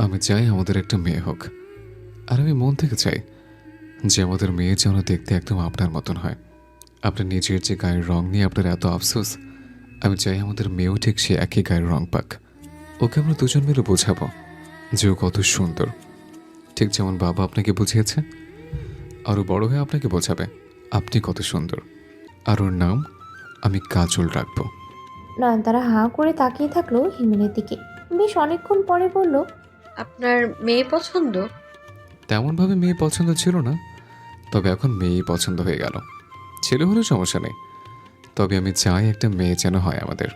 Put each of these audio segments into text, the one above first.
আমি চাই আমাদের একটা মেয়ে হোক। আর আমি মন থেকে চাই যে আমাদের মেয়ে যেন দেখতে একদম আপনার মতন হয়। আপনার নিজের যে গায়ের রং নিয়ে আপনার এত আফসোস, আমি চাই আমাদের মেয়েও ঠিক সে একই গায়ের রং পাক। ওকে আমরা দুজন মিলে বোঝাবো যে ও কত সুন্দর, ঠিক যেমন বাবা আপনাকে বুঝিয়েছে। আরও বড় হয়ে আপনাকে বোঝাবে আপনি কত সুন্দর। আর ওর নাম আমি কাজল রাখবো। নয়নতারা হাঁ করে তাকিয়ে থাকলো হিমেলের দিকে। বেশ অনেকক্ষণ পরে বলল, আপনার মেয়ে পছন্দ? তেমনভাবে মেয়ে পছন্দ ছিল না, তবে এখন মেয়েই পছন্দ হয়ে গেল। ছেলে হলেও সমস্যা নেই, তবে আমি চাই একটা মেয়ে যেন হয় আমাদের,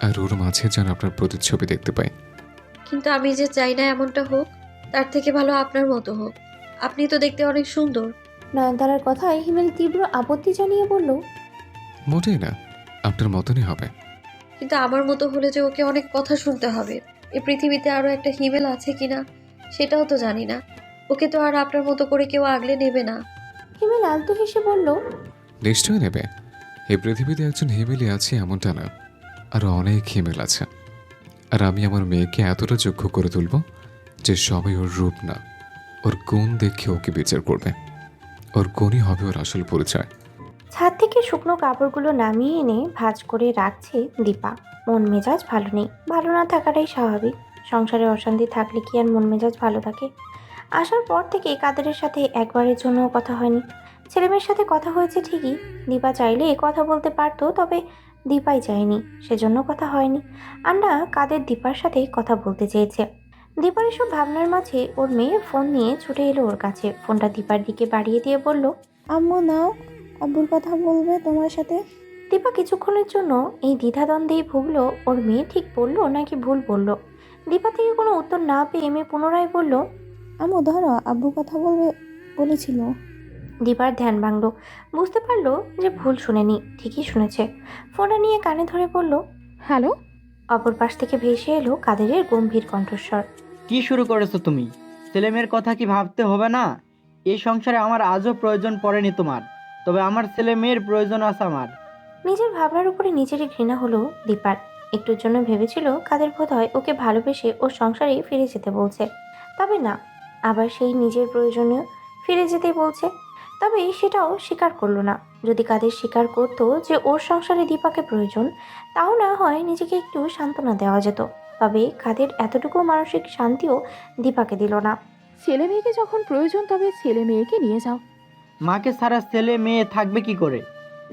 আর ওর মাঝে যেন আপনার প্রতিচ্ছবি দেখতে পাই। কিন্তু আমি যে চাই না এমনটা হোক, তার থেকে ভালো আপনার মতো হোক। আপনি তো দেখতে অনেক সুন্দর। নয়নতারার কথায় হিমেল তীব্র আপত্তি জানিয়ে বলল, মোটেই না, আপনার মতনই হবে। কিন্তু আমার মতো হলে যে ওকে অনেক কথা শুনতে হবে। এই পৃথিবীতে আরো একটা হিমেল আছে কিনা সেটাও তো জানি না। ওকে তো আর আপনার মতো করে কেউ আগলে নেবে না। হিমেল আলতো হেসে বলল, নিশ্চয়ই নেবে। এই পৃথিবীতে একজন হিমেলই আছে এমনটা না, আরও অনেক হিমেল আছে। আর আমি আমার মেয়েকে এতটা যোগ্য করে তুলব যে সবাই ওর রূপ না, ওর গুণ দেখে ওকে বিচার করবে। ওর গুণই হবে ওর আসল পরিচয়। ছাদ থেকে শুকনো কাপড়গুলো নামিয়ে এনে ভাঁজ করে রাখছে দীপা। মন মেজাজ ভালো নেই, ভালো না থাকাটাই স্বাভাবিক। সংসারে অশান্তি থাকলে কি আর মন মেজাজ ভালো থাকে? আসার পর থেকে কাদেরের সাথে একবারের জন্যও কথা হয়নি। ছেলেমেয়ের সাথে কথা হয়েছে ঠিকই, দীপা চাইলে কথা বলতে পারতো, তবে দীপাই চায়নি, সেজন্য কথা হয়নি। আর না কাদের দীপার সাথে কথা বলতে চেয়েছে। দীপার এসব ভাবনার মাঝে ওর মেয়ে ফোন নিয়ে ছুটে এলো ওর কাছে। ফোনটা দীপার দিকে বাড়িয়ে দিয়ে বলল, আম্মু নাও, আব্বুর কথা বলবে তোমার সাথে। দীপা কিছুক্ষণের জন্য এই দ্বিধাদ্বন্দ্বেই ভুগলো ওর মেয়ে ঠিক বললো নাকি ভুল বলল। দীপা থেকে কোনো উত্তর না পেয়ে মেয়ে পুনরায় বলল, আম্মু ধরো, আব্বু কথা বলবে বলেছিল। দীপার ধ্যান ভাঙলো, বুঝতে পারলো যে ভুল শুনেনি, ঠিকই শুনেছে। ফোনটা নিয়ে কানে ধরে বলল, হ্যালো। অপর পাশ থেকে ভেসে এলো কাদেরের গম্ভীর কণ্ঠস্বর। কি শুরু করেছো তুমি? ছেলেমেয়ের কথা কি ভাবতে হবে না? এই সংসারে আমার আজও প্রয়োজন পড়েনি তোমার, তবে আমার ছেলে মেয়ের প্রয়োজন আছে আমার। নিজের ভাবনার উপরে নিজেরই ঘৃণা হলো দীপার। একটুর জন্য ভেবেছিল কাদের বোধ হয় ওকে ভালোবেসে ওর সংসারে ফিরে যেতে বলছে, তবে না, আবার সেই নিজের প্রয়োজনে ফিরে যেতে বলছে। তবে সেটাও স্বীকার করলো না। যদি কাদের স্বীকার করতো যে ওর সংসারে দীপাকে প্রয়োজন, তাও না হয় নিজেকে একটু সান্ত্বনা দেওয়া যেত। তবে কাদের এতটুকু মানসিক শান্তিও দীপাকে দিল না। ছেলে মেয়েকে যখন প্রয়োজন তবে ছেলে মেয়েকে নিয়ে যাও। মাকে ছাড়া ছেলে মেয়ে থাকবে কি করে?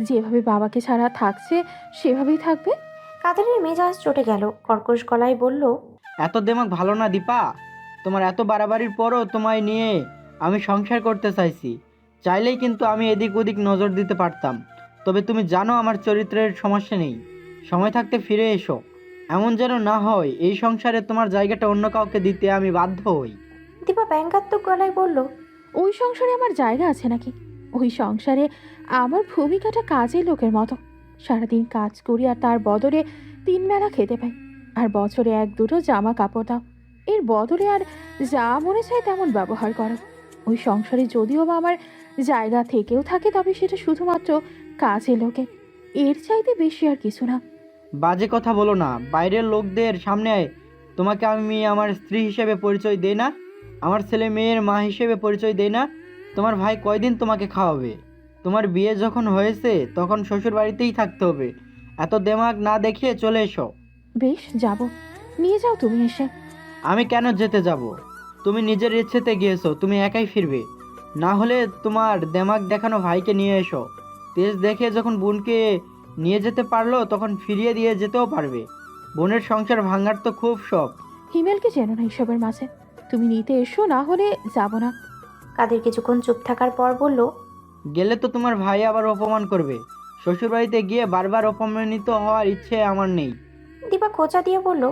যেভাবে বাবাকে ছাড়া থাকছে সেভাবেই থাকবে। কাদেরের মেজাজ চটে গেল, কর্কশ গলায় বলল, এত দেমাগ ভালো না দীপা। তোমার এত বাড়াবাড়ির পরও তোমায় নিয়ে আমি সংসার করতে চাইছি। চাইলেই কিন্তু আমি এদিক ওদিক নজর দিতে পারতাম, তবে তুমি জানো আমার চরিত্রের সমস্যা নেই। সময় থাকতে ফিরে এসো। এমন যেন না হয় এই সংসারে তোমার জায়গাটা অন্য কাউকে দিতে আমি বাধ্য হই। দীপা ব্যঙ্গাত্মক গলায় বলল, ওই সংসারে আমার জায়গা আছে নাকি? ওই সংসারে আমার ভূমিকাটা কাজের লোকের মতো। সারাদিন কাজ করি আর তার বদলে 3 বেলা খেতে পাই, আর বছরে 1-2টো জামা কাপড় দাও। এর বদলে আর যা মনে চায় তেমন ব্যবহার করো। ওই সংসারে যদিও বা আমার জায়গা থেকেও থাকে, তবে সেটা শুধুমাত্র কাজের লোকে, এর চাইতে বেশি আর কিছু না। বাজে কথা বলো না। বাইরের লোকদের সামনে তোমাকে আমি আমার স্ত্রী হিসেবে পরিচয় দেই না? আমার ছেলে মেয়ের মা হিসেবে পরিচয় দেই না? তোমার ভাই কয়দিন তোমাকে খাওয়াবে? তোমার বিয়ে যখন হয়েছে তখন শ্বশুর বাড়িতেই থাকতে হবে। এত দেমাগ না দেখিয়ে চলে এসো। বেশ, যাব, নিয়ে যাও তুমি এসে। আমি কেন যেতে যাব? তুমি নিজের ইচ্ছেতে গিয়েছো, তুমি একাই ফিরবে। না হলে তোমার দেমাগ দেখানো ভাইকে নিয়ে এসো। তেজ দেখে যখন বোনকে নিয়ে যেতে পারলো তখন ফিরিয়ে দিয়ে যেতেও পারবে। বোনের সংসার ভাঙার তো খুব শখ। হিমেলকে চেনো না এসবের মাঝে। তুমি নিতে এসো, না হলে যাব না। কাদের কিছুক্ষণ চুপ থাকার পর বলল, গেলে তো তোমার ভাই আবার অপমান করবে। শ্বশুরবাড়িতে গিয়ে বারবার অপমানিত হওয়ার ইচ্ছে আমার নেই। দীপা খোঁচা দিয়ে বলল,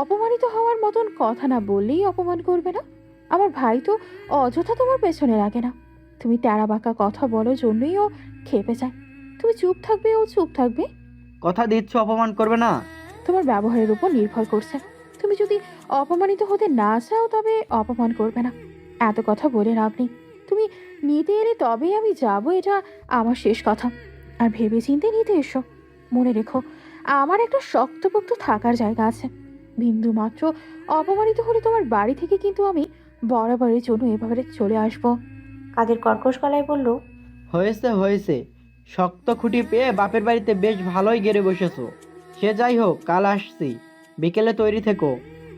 অপমানিত হওয়ার মতন কথা না বললেই অপমান করবে না। আমার ভাই তো অযথা তোমার পেছনে লাগে না। তুমি তেড়া বাঁকা কথা বলো জন্যই ও খেপে যায়। তুমি চুপ থাকবে, ও চুপ থাকবে। কথা দিচ্ছ অপমান করবে না? তোমার ব্যবহারের উপর নির্ভর করছে। তুমি যদি অপমানিত হতে না চাও তবে অপমান করবে না। এত কথা বলে লাভ নেই। তুমি নিতে এলে তবেই আমি যাব, এটা আমার শেষ কথা। আর ভেবে চিন্তে নিতে এসো। মনে রেখো, আমার একটা শক্তপোক্ত থাকার জায়গা আছে। বিন্দু মাত্র অপমানিত হলে তোমার বাড়ি থেকে কিন্তু আমি বরাবরের জন্য এভাবে চলে আসবো। কাদের কর্কশ গলায় বলল, হয়েছে হয়েছে, শক্ত খুঁটি পেয়ে বাপের বাড়িতে বেশ ভালোই গেড়ে বসেছো। সে যাই হোক, কাল আসছি, বিকেলে তৈরি থেকো।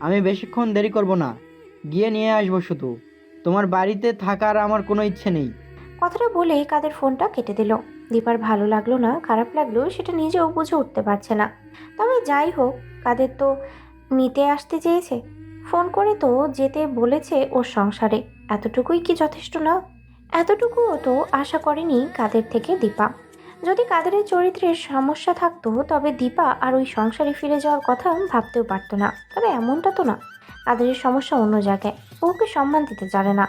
আমি বেশিক্ষণ দেরি করব না, গিয়ে নিয়ে আসবো শুধু। তোমার বাড়িতে থাকার আমার কোনো ইচ্ছে নেই। কথাটা বলে কাদের ফোনটা কেটে দিল। দীপার ভালো লাগলো না খারাপ লাগলো সেটা নিজেও বুঝে উঠতে পারছে না। তবে যাই হোক, কাদের তো নিতে আসতে চেয়েছে, ফোন করে তো যেতে বলেছে ওর সংসারে, এতটুকুই কি যথেষ্ট না? এতটুকুও তো আশা করেনি কাদের থেকে দীপা। যদি কাদেরের চরিত্রের সমস্যা থাকতো তবে দীপা আর ওই সংসারে ফিরে যাওয়ার কথা ভাবতেও পারতো না। তবে এমনটা তো না, কাদেরের সমস্যা অন্য জায়গায়। ও ওকে সম্মান দিতে জানে না,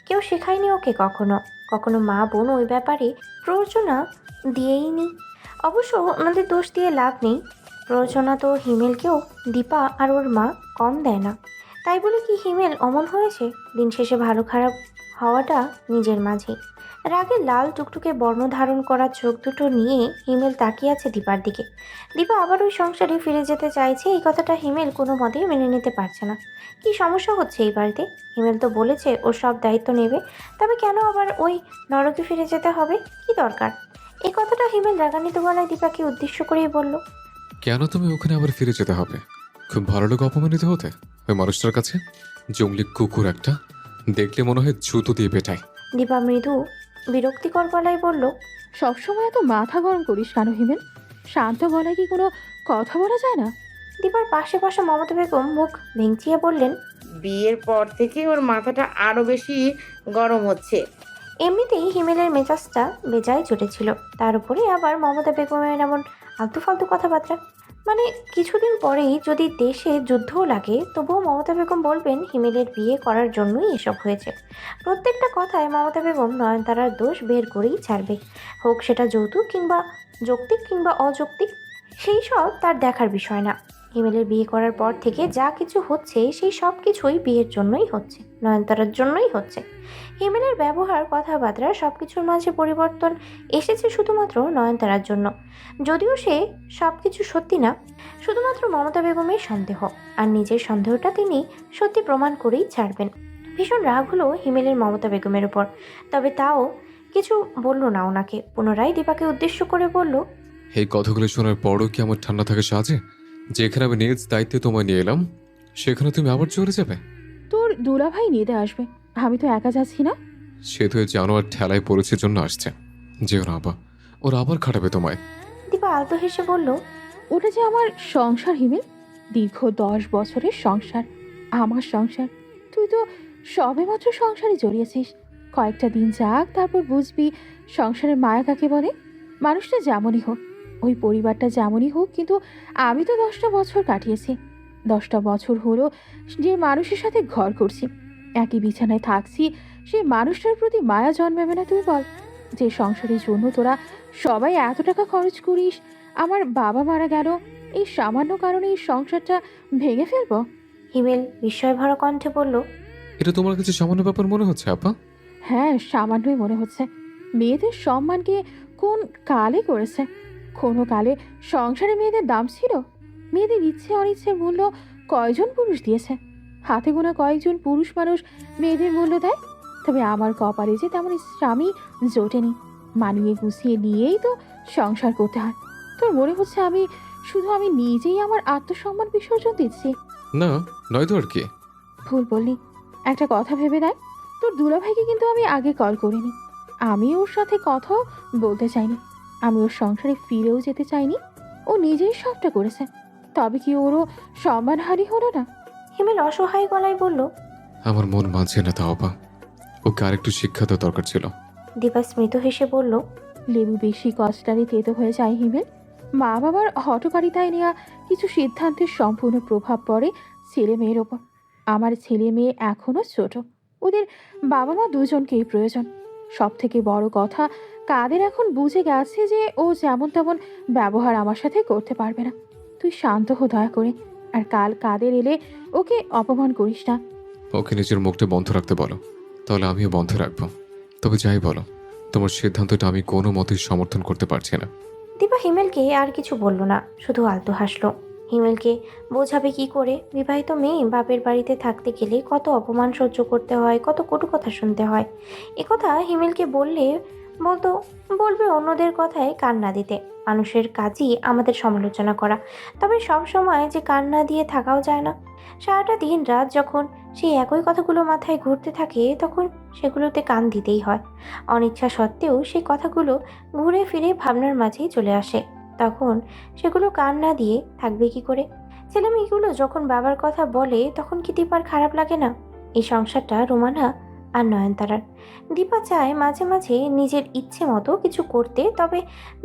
কেউ শেখায়নি ওকে কখনো। কখনো মা বোন ওই ব্যাপারে প্ররোচনা দিয়েইনি। অবশ্য ওনাদের দোষ দিয়ে লাভ নেই, প্ররোচনা তো হিমেলকেও দীপা আর ওর মা কম দেয় না। তাই বলে কি হিমেল অমন হয়েছে? দিন শেষে ভালো খারাপ হওয়াটা নিজের মাঝে। রাগে লাল টুকটুকে বর্ণ ধারণ করা চোখ দুটো নিয়ে হিমেল তাকিয়ে আছে দীপার দিকে। দীপা আবার ওই সংসারে ফিরে যেতে চাইছে, এই কথাটা হিমেল কোনো মতেই মেনে নিতে পারছে না। কি সমস্যা হচ্ছে এই বাড়িতে? হিমেল তো বলেছে ওর সব দায়িত্ব নেবে, তবে কেন আবার ওই নরকে ফিরে যেতে হবে? কি দরকার? এই কথাটা হিমেল রাগান্বিত গলায় দীপাকে উদ্দেশ্য করেই বলল। কেন তুমি ওখানে আবার ফিরে যেতে হবে? খুব ভালো লোক অপমানিত হতে ওই মানুষটার কাছে? জঙ্গলি কুকুর একটা, দেখলে মনে হয় জুতো দিয়ে পেটায়। দীপা মৃদু বিরক্তিকর গলায় বলল। সবসময় এত মাথা গরম করিস কেন হিমেল? শান্ত গলায় কি কোনো কথা বলা যায় না? দীপার পাশে বসা মমতা বেগম মুখ ভেঙচিয়ে বললেন। বিয়ের পর থেকে ওর মাথাটা আরো বেশি গরম হচ্ছে। এমনিতেই হিমেলের মেজাজটা বেজায় চটেছিল, তার উপরে আবার মমতা বেগমের এমন আলতু ফালতু কথাবার্তা। মানে কিছুদিন পরেই যদি দেশে যুদ্ধও লাগে তবুও মমতা বেগম বলবেন হিমেলের বিয়ে করার জন্যই এসব হয়েছে। প্রত্যেকটা কথায় মমতা বেগম নয়নতারার দোষ বের করেই ছাড়বে, হোক সেটা যৌতুক কিংবা যৌক্তিক কিংবা অযৌক্তিক, সেই সব তার দেখার বিষয় না। হিমেলের বিয়ে করার পর থেকে যা কিছু হচ্ছে সেই সব কিছুই বিয়ের জন্যই হচ্ছে, নয়নতারার জন্যই হচ্ছে। হিমেলের ব্যবহার কথাবার্তা সব কিছুর মাঝে পরিবর্তন এসেছে শুধুমাত্র নয়নতারার জন্য। যদিও সে সব কিছু সত্যি না, শুধুমাত্র মমতা বেগমের সন্দেহ, আর নিজের সন্দেহটা তিনি সত্যি প্রমাণ করেই ছাড়বেন। ভীষণ রাগ হলো হিমেলের মমতা বেগমের উপর, তবে তাও কিছু বলল না ওনাকে। পুনরায় দীপাকে উদ্দেশ্য করে বলল। এই কথাগুলো শোনার পরও কি আমার ঠান্ডা থাকে সাজে? যেখানে আমি নিজ দায়িত্বে তোমায় নিয়ে এলাম সেখানে তুমি আবার চলে যাবে? তোর দুলাভাই নিতে আসবে, আমি তো একা যাচ্ছি না। সে তো জানোয়ার ঠেলায় পড়েছে জন্য আসছে। যেও না আবার, ওরা আবার খাটাবে তোমায়। দীপা আলতো হেসে বলল। ওটা যে আমার সংসার হিমেল, দীর্ঘ 10 বছরের সংসার, আমার সংসার। তুই তো সবেমাত্র সংসারে জড়িয়েছিস। কয়েকটা দিন যাক, তারপর বুঝবি সংসারের মায়া কাকে বলে। মানুষটা যেমনই হোক, ওই পরিবারটা যেমনই হোক, কিন্তু আমি তো 10টা বছর কাটিয়েছি। 10টা বছর হলো যে মানুষের সাথে ঘর করছি, একই বিছানায় থাকছি, সেই মানুষটার প্রতি মায়া জন্মাবে না? তুই বল, যে সংসারের জন্য তোরা সবাই এত টাকা খরচ করিস, আমার বাবা মারা গেল, এই সামান্য কারণে এই সংসারটা ভেঙে ফেলবো? হিমেল বিস্ময় ভরা কণ্ঠে বলল। এটা তোমার কাছে সামান্য ব্যাপার মনে হচ্ছে আপা? হ্যাঁ, সামান্যই মনে হচ্ছে। মেয়েদের সম্মানকে কোন কালে করেছে? কোনো কালে সংসারে মেয়েদের দাম ছিল? মেয়েদের ইচ্ছে অনিচ্ছের মূল্য কয়জন পুরুষ দিয়েছে? হাতে গোনা কয়েকজন পুরুষ মানুষ মেয়েদের মূল্য দেয়। তবে আমার কপালে যে তেমন স্বামী জোটেনি। মানিয়ে গুছিয়ে নিয়েই তো সংসার করতে হয়। তোর মনে হচ্ছে আমি আমি নিজেই আমার আত্মসম্মান বিসর্জন দিচ্ছি? না, নয়তো আর কি। ভুল বললি। একটা কথা ভেবে দেখ, তোর দুলাভাইকে কিন্তু আমি আগে কল করিনি। আমি ওর সাথে কথাও বলতে চাইনি। আমি ওর সংসারে ফিরেও যেতে চাইনি। ও নিজেই সবটা করেছে, তবে কি ওরও সম্মানহানি হলো না? হিমেল অসহায় গলায় বলল। আমার মন মানছে না তাও আপা, ওকে আরেকটু শিক্ষা দেওয়া দরকার ছিল। দীপা স্মিত হেসে বলল। লেবু বেশি কষ্টারে তেতো হয়ে যায় হিমেল। মা বাবার হঠকারিতায় নেওয়া কিছু সিদ্ধান্তের সম্পূর্ণ প্রভাব পড়ে ছেলে মেয়ের ওপর। আমার ছেলে মেয়ে এখনও ছোট, ওদের বাবা মা দুজনকেই প্রয়োজন। সব থেকে বড় কথা, কাদের এখন বুঝে গেছে যে ও যেমন তেমন ব্যবহার আমার সাথে করতে পারবে না। তুই শান্ত হো দয়া করে, আর কাল কাদের এলে ওকে অপমান করিস না। ওকে নিজের মুখটা বন্ধ রাখতে বলো, তাহলে আমিও বন্ধ রাখবো। তবে যাই বলো, তোমার সিদ্ধান্তটা আমি কোনো মতেই সমর্থন করতে পারছি না। দীপা হিমেলকে আর কিছু বলল না, শুধু আলতো হাসলো। হিমেলকে বোঝাবে কি করে? বিবাহিত মেয়ে বাপের বাড়িতে থাকতে গেলে কত অপমান সহ্য করতে হয়, কত কটু কথা শুনতে হয়। একথা হিমেলকে বললে বলতো বলবে অন্যদের কথায় কান না দিতে। মানুষের কাজই আমাদের সমালোচনা করা, তবে সব সময় যে কান না দিয়ে থাকাও যায় না। সারাটা দিন রাত যখন সেই একই কথাগুলো মাথায় ঘুরতে থাকে তখন সেগুলোতে কান দিতেই হয়। অনিচ্ছা সত্ত্বেও সেই কথাগুলো ঘুরে ফিরে ভাবনার মাঝেই চলে আসে। তখন সেগুলো কান না দিয়ে থাকবে কি করে? ছেলে মেয়েগুলো যখন বাবার কথা বলে তখন কি দীপার খারাপ লাগে না? এই সংসারটা রোমানা আর নয়নতারার। দীপা চায় মাঝে মাঝে নিজের ইচ্ছে মতো কিছু করতে, তবে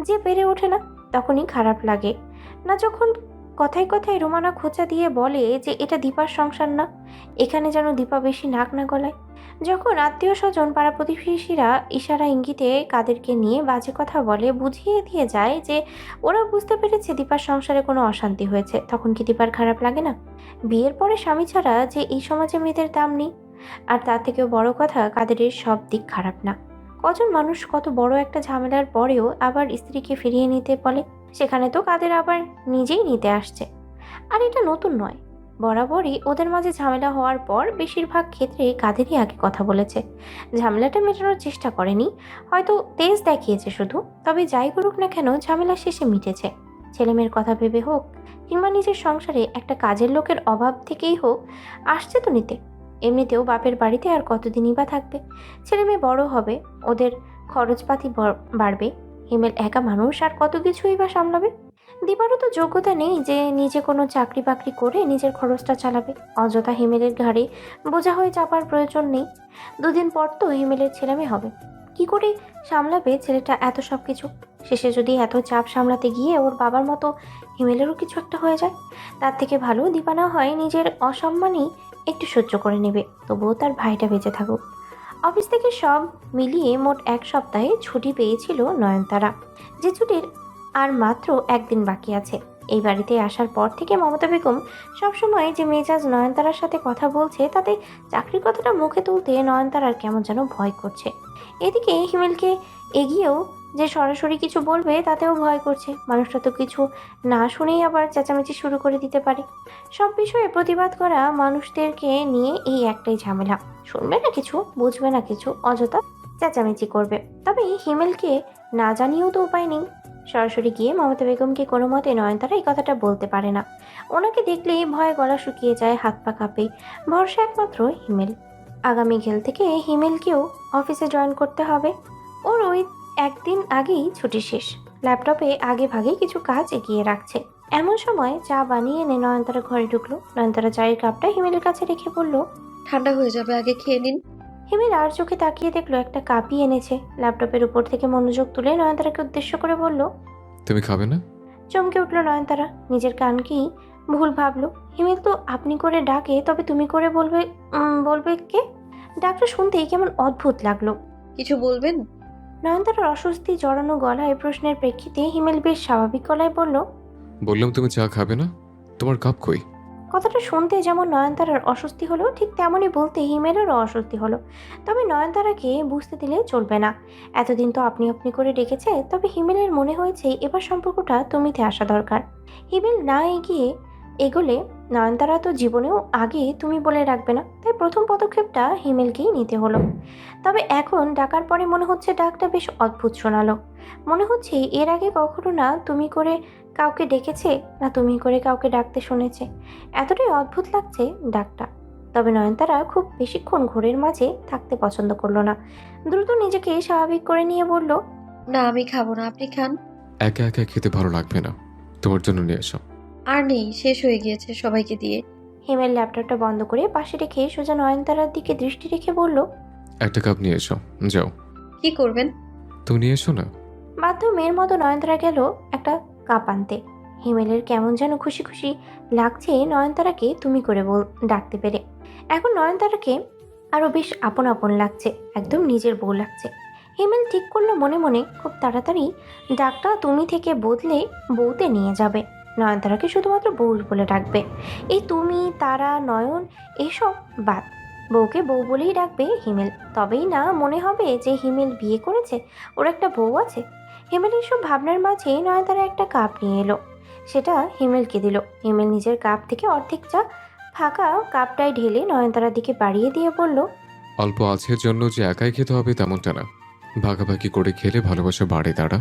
যে পেরে ওঠে না তখনই খারাপ লাগে না। যখন কথায় কথায় রোমানা খোঁচা দিয়ে বলে যে এটা দীপার সংসার না, এখানে যেন দীপা বেশি নাক না গলায়। যখন আত্মীয় স্বজন পাড়া প্রতিবেশীরা ইশারা ইঙ্গিতে কাদেরকে নিয়ে বাজে কথা বলে, বুঝিয়ে দিয়ে যায় যে ওরা বুঝতে পেরেছে দীপার সংসারে কোনো অশান্তি হয়েছে, তখন কি দীপার খারাপ লাগে না? বিয়ের পরে স্বামী ছাড়া যে এই সমাজে মেয়েদের দাম নেই। আর তার থেকেও বড় কথা, কাদেরের সব দিক খারাপ না। কজন মানুষ কত বড় একটা ঝামেলার পরেও আবার স্ত্রীকে ফিরিয়ে নিতে বলে, সেখানে তো কাদের আবার নিজেই নিতে আসছে। আর এটা নতুন নয়, বরাবরই ওদের মাঝে ঝামেলা হওয়ার পর বেশিরভাগ ক্ষেত্রে কাদেরই আগে কথা বলেছে। ঝামেলাটা মেটানোর চেষ্টা করেনি, হয়তো তেজ দেখিয়েছে শুধু। তবে যাই করুক না কেন, ঝামেলা শেষে মিটেছে। ছেলেমেয়ের কথা ভেবে হোক কিংবা নিজের সংসারে একটা কাজের লোকের অভাব থেকেই হোক, আসছে তো নিতে। এমনিতেও বাপের বাড়িতে আর কতদিনই বা থাকবে। ছেলে মেয়ে বড় হবে, ওদের খরচপাতি বাড়বে। হিমেল একা মানুষ, আর কত কিছুই বা সামলাবে। দীপারও তো যোগ্যতা নেই যে নিজে কোনো চাকরি বাকরি করে নিজের খরচটা চালাবে। অযথা হিমেলের ঘাড়ে বোঝা হয়ে চাপার প্রয়োজন নেই। দুদিন পর তো হিমেলের ছেলেমেয়ে হবে, কি করে সামলাবে ছেলেটা এত সব কিছু? শেষে যদি এত চাপ সামলাতে গিয়ে ওর বাবার মতো হিমেলেরও কিছু একটা হয়ে যায়, তার থেকে ভালো দীপা না হয় নিজের অসম্মানই একটু সহ্য করে নেবে, তবুও তার ভাইটা বেঁচে থাকুক। অফিস থেকে সব মিলিয়ে মোট 1 সপ্তাহে ছুটি পেয়েছিল নয়নতারা, যে ছুটির আর মাত্র একদিন বাকি আছে। এই বাড়িতে আসার পর থেকে মমতা বেগম সবসময় যে মেজাজ নয়নতারার সাথে কথা বলছে, তাতে চাকরির কথাটা মুখে তুলতে নয়নতারার কেমন যেন ভয় করছে। এদিকে হিমেলকে এগিয়েও যে সরাসরি কিছু বলবে তাতেও ভয় করছে। মানুষটা তো কিছু না শুনেই আবার চেঁচামেচি শুরু করে দিতে পারে। সব বিষয়ে প্রতিবাদ করা মানুষদেরকে নিয়ে এই একটাই ঝামেলা, শুনবে না কিছু, বুঝবে না কিছু, অযথা চেঁচামেচি করবে। তবে হিমেলকে না জানিয়েও তো উপায় নেই। সরাসরি গিয়ে মমতা বেগমকে কোনো মতে নয়নতারা এই কথাটা বলতে পারে না। ওনাকে দেখলেই ভয়ে গলা শুকিয়ে যায়, হাত পা কাঁপে। ভরসা একমাত্র হিমেল। আগামীকাল থেকে হিমেলকেও অফিসে জয়েন করতে হবে। ওর ওই একদিন আগেই ছুটি শেষ। ল্যাপটপে আগে ভাগে কিছু কাজ এগিয়ে রাখছে। এমন সময় চা বানিয়ে এনে নয়নতারা ঘরে ঢুকলো। নয়নতারা চায়ের কাপটা হিমেলের কাছে রেখে বলল, ঠান্ডা হয়ে যাবে, আগে খেয়ে নিন। হিমেল আর চোখে তাকিয়ে দেখলো একটা কাপই এনেছে। ল্যাপটপের উপর থেকে মনোযোগ তুলে নয়নতারাকে উদ্দেশ্য করে বলল। তুমি খাবে না? চমকে উঠল নয়নতারা, নিজের কানকেই ভুল ভাবলো। হিমেল তো আপনি করে ডাকে, তবে তুমি করে বলবে? বলবে কে? ডাকটা শুনতেই কেমন অদ্ভুত লাগলো। কিছু বলবেন? নয়নতারার অস্বস্তি জড়ানো গলায় প্রশ্নের প্রেক্ষিতে হিমেল বেশ স্বাভাবিক গলায় বলল, বললাম তুমি চা খাবে না, তোমার কাপ কই? কথাটা শুনতে যেমন নয়নতারার অস্বস্তি হলো, ঠিক তেমনই বলতে হিমেলেরও অস্বস্তি হলো। তবে নয়নতারাকে বুঝতে দিলে চলবে না। এতদিন তো আপনি আপনি করে ডেকেছে, তবে হিমেলের মনে হয়েছে এবার সম্পর্কটা তুমিতে আসা দরকার। হিমেল না এগোলে নয়নতারা তো জীবনেও আগে তুমি বলে রাখবে না, তাই প্রথম পদক্ষেপটা হিমেলকেই নিতে হলো। তবে এখন ডাকার পরে মনে হচ্ছে ডাকটা বেশ অদ্ভুত শোনালো। মনে হচ্ছে এর আগে কখনো না তুমি করে কাউকে ডেকেছে, না তুমি করে কাউকে ডাকতে শুনেছে। এতটাই অদ্ভুত লাগছে ডাকটা। তবে নয়নতারা খুব বেশিক্ষণ ঘোরের মাঝে থাকতে পছন্দ করলো না। দ্রুত নিজেকে স্বাভাবিক করে নিয়ে বলল, না, আমি খাবো না, আপনি খান। একা একা খেতে ভালো লাগবে না, তোমার জন্য নিয়ে এসো। আর নেই, শেষ হয়ে গিয়েছে সবাইকে দিয়ে। হিমেল ল্যাপটপটা বন্ধ করে পাশে রেখে সোজা নয়নতারার দিকে দৃষ্টি রেখে বলল, একটা কাপ নিয়ে এসো, যাও। কি করবেন? তুমি নিয়ে এসো না। বাধ্য মেয়ের মতো নয়নতারা গেল একটা কাপ আনতে। হিমেলের কেমন যেন খুশি খুশি লাগছে নয়নতারাকে তুমি করে ডাকতে পেরে। এখন নয়নতারাকে আরো বেশ আপন আপন লাগছে, একদম নিজের বউ লাগছে। হিমেল ঠিক করলো মনে মনে খুব তাড়াতাড়ি ডাকটা তুমি থেকে বদলে বউতে নিয়ে যাবে। নয়নতারাকে শুধুমাত্র বউ বলে ডাকবে। এই তুমি, তারা, নয়ন এসব বাদ। বউকে বউ বলেই ডাকবে হিমেল। তবেই না মনে হবে যে হিমেল বিয়ে করেছে, ওর একটা বউ আছে। হিমেলের সব ভাবনার মাঝে নয়নতারা একটা কাপ নিয়ে এলো। সেটা হিমেলকে দিল। হিমেল নিজের কাপ থেকে অর্ধেক চা ফাঁকা কাপটায় ঢেলে নয়নতারার দিকে বাড়িয়ে দিয়ে বলল, অল্প আছের জন্য যে একাই খেতে হবে তেমনটা না, ভাগাভাগি করে খেলে ভালোবাসা বাড়ে দাঁড়া।